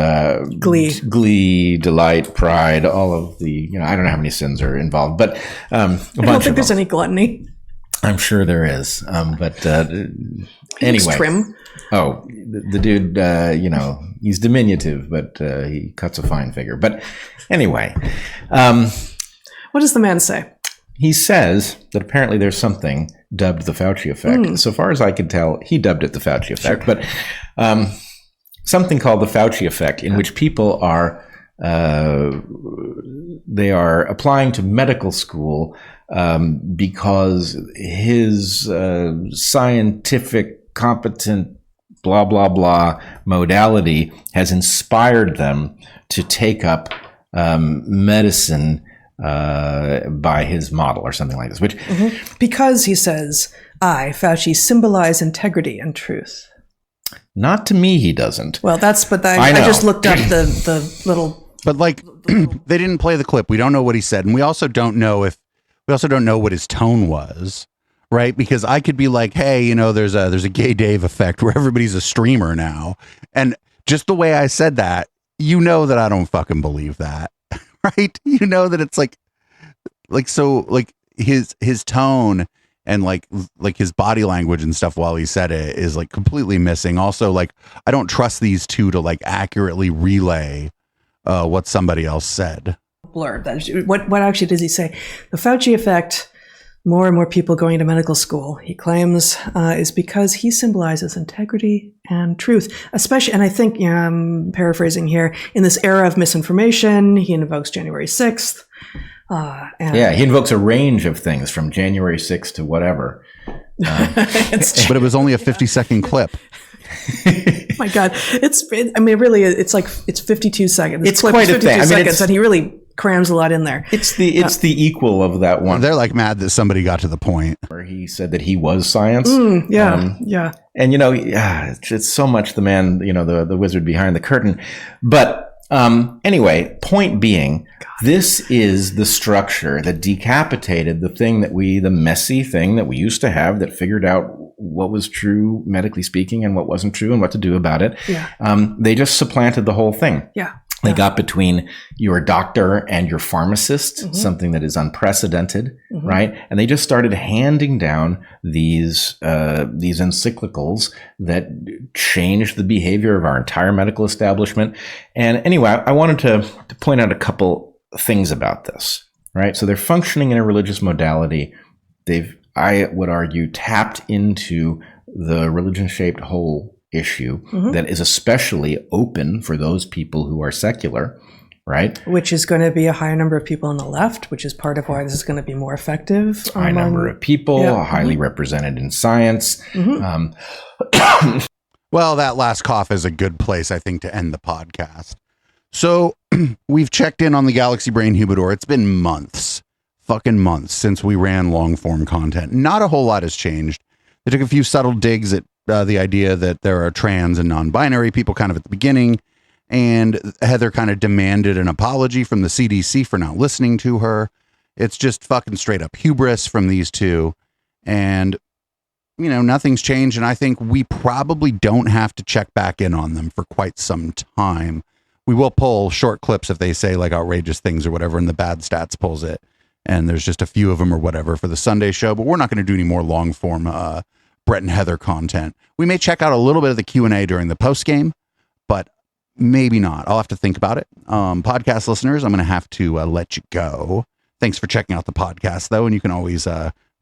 glee, delight, pride, all of the, I don't know how many sins are involved, but I don't think there's any gluttony. I'm sure there is. But anyway. Trim. Oh, the dude, he's diminutive, but he cuts a fine figure. But anyway, What does the man say? he says that apparently there's something dubbed the Fauci effect. So far as I could tell, he dubbed it the Fauci effect, but something called the Fauci effect, in which people are they are applying to medical school because his scientific, competent, blah, blah, blah modality has inspired them to take up medicine by his model or something like this. Which, Because he says, I, Fauci, symbolize integrity and truth. not to me, he doesn't. Well, I know. just looked up the little. But like, they didn't play the clip. We don't know what he said, and we also don't know what his tone was, right? Because I could be like, hey, there's a Gay Dave effect where everybody's a streamer now, and just the way I said that, that I don't fucking believe that, right? That it's like his tone and like his body language and stuff while he said it is like completely missing. Also, like, I don't trust these two to like accurately relay what somebody else said. Blurb. What actually does he say? The Fauci effect, more and more people going to medical school, he claims, is because he symbolizes integrity and truth. Especially, and I think, I'm paraphrasing here, in this era of misinformation, he invokes January 6th. He invokes a range of things from January 6th to whatever. It's But it was only a 50-second clip. my God, it's 52 seconds. It's quite a thing. I mean, seconds, and he really crams a lot in there. It's the equal of that one They're like mad that somebody got to the point. where he said that he was science. Yeah. And it's so much the man, the wizard behind the curtain. But anyway, point being, this is the structure that decapitated the messy thing that we used to have that figured out what was true medically speaking and what wasn't true and what to do about it. Yeah. They just supplanted the whole thing. Yeah. They got between your doctor and your pharmacist, something that is unprecedented, right? And they just started handing down these encyclicals that changed the behavior of our entire medical establishment. And anyway, I wanted to point out a couple things about this, right? So they're functioning in a religious modality. I would argue, tapped into the religion-shaped hole issue that is especially open for those people who are secular, right? Which is going to be a higher number of people on the left, which is part of why this is going to be more effective. High number of people, highly represented in science. Well, that last cough is a good place, I think, to end the podcast. So we've checked in on the Galaxy Brain Humidor. It's been fucking months since we ran long form content. Not a whole lot has changed. They took a few subtle digs at the idea that there are trans and non-binary people kind of at the beginning, and Heather kind of demanded an apology from the CDC for not listening to her. It's just fucking straight up hubris from these two, and nothing's changed, and I think we probably don't have to check back in on them for quite some time. We will pull short clips if they say like outrageous things or whatever, and the bad stats pulls it, and there's just a few of them or whatever for the Sunday show, but we're not going to do any more long form Brett and Heather content. We may check out a little bit of the Q&A during the post game, but maybe not. I'll have to think about it. Podcast listeners, I'm going to have to let you go. Thanks for checking out the podcast, though, and you can always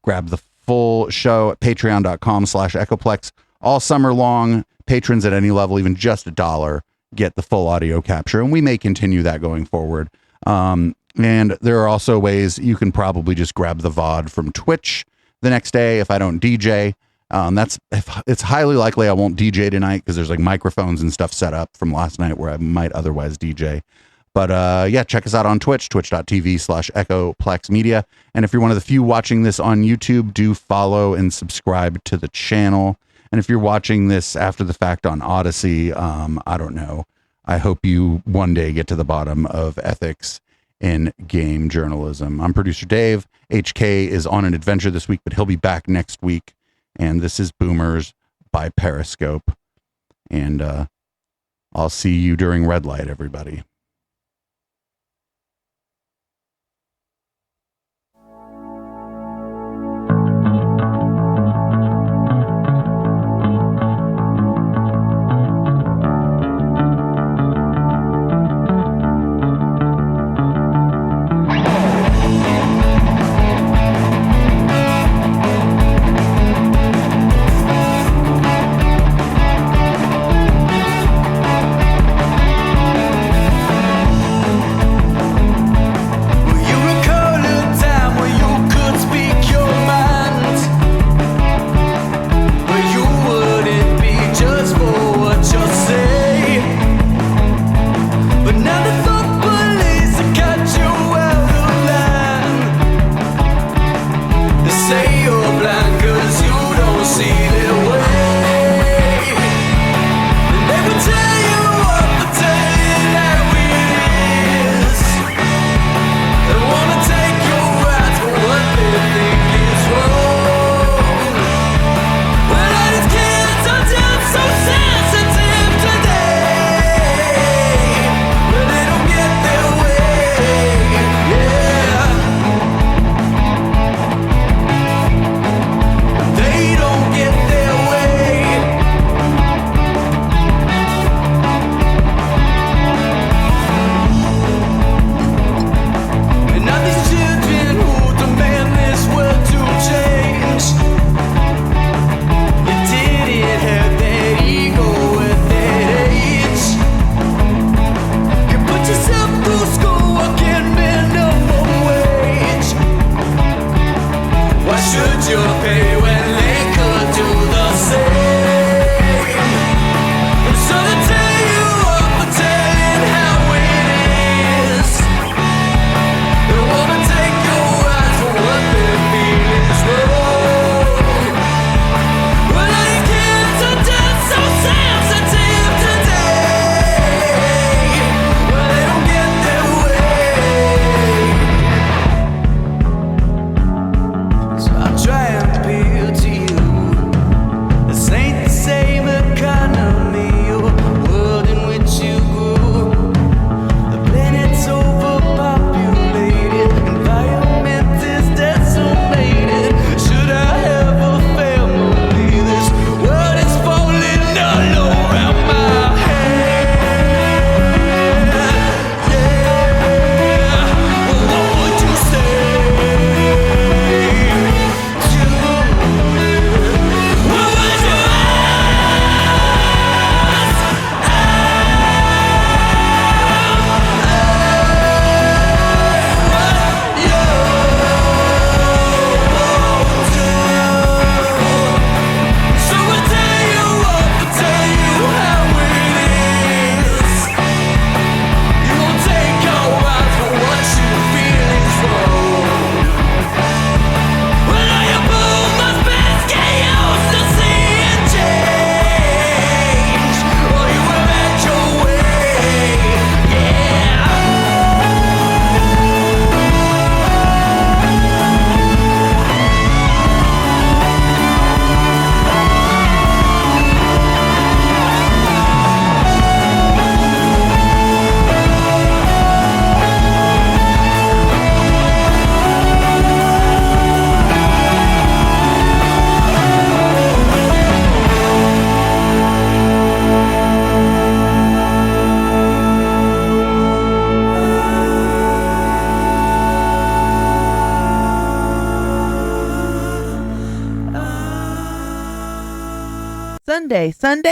grab the full show at patreon.com/echoplex all summer long. Patrons at any level, even just $1, get the full audio capture, and we may continue that going forward. And there are also ways you can probably just grab the VOD from Twitch the next day if I don't DJ. It's highly likely I won't DJ tonight because there's like microphones and stuff set up from last night where I might otherwise DJ. But check us out on Twitch, twitch.tv/Echoplex Media. And if you're one of the few watching this on YouTube, do follow and subscribe to the channel. And if you're watching this after the fact on Odyssey, I don't know. I hope you one day get to the bottom of ethics in game journalism. I'm producer Dave. HK is on an adventure this week, but he'll be back next week. And this is Boomers by Periscope. And I'll see you during red light, everybody.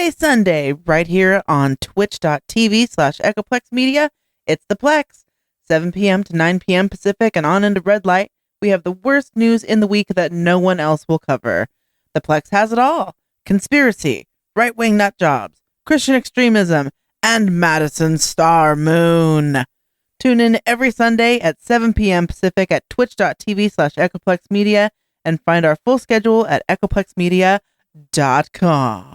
Sunday, right here on twitch.tv/EchoplexMedia. It's the Plex. 7 p.m. to 9 p.m. Pacific and on into red light. We have the worst news in the week that no one else will cover. The Plex has it all. Conspiracy, right-wing nut jobs, Christian extremism, and Madison Star Moon. Tune in every Sunday at 7 p.m. Pacific at twitch.tv/EchoplexMedia and find our full schedule at echoplexmedia.com.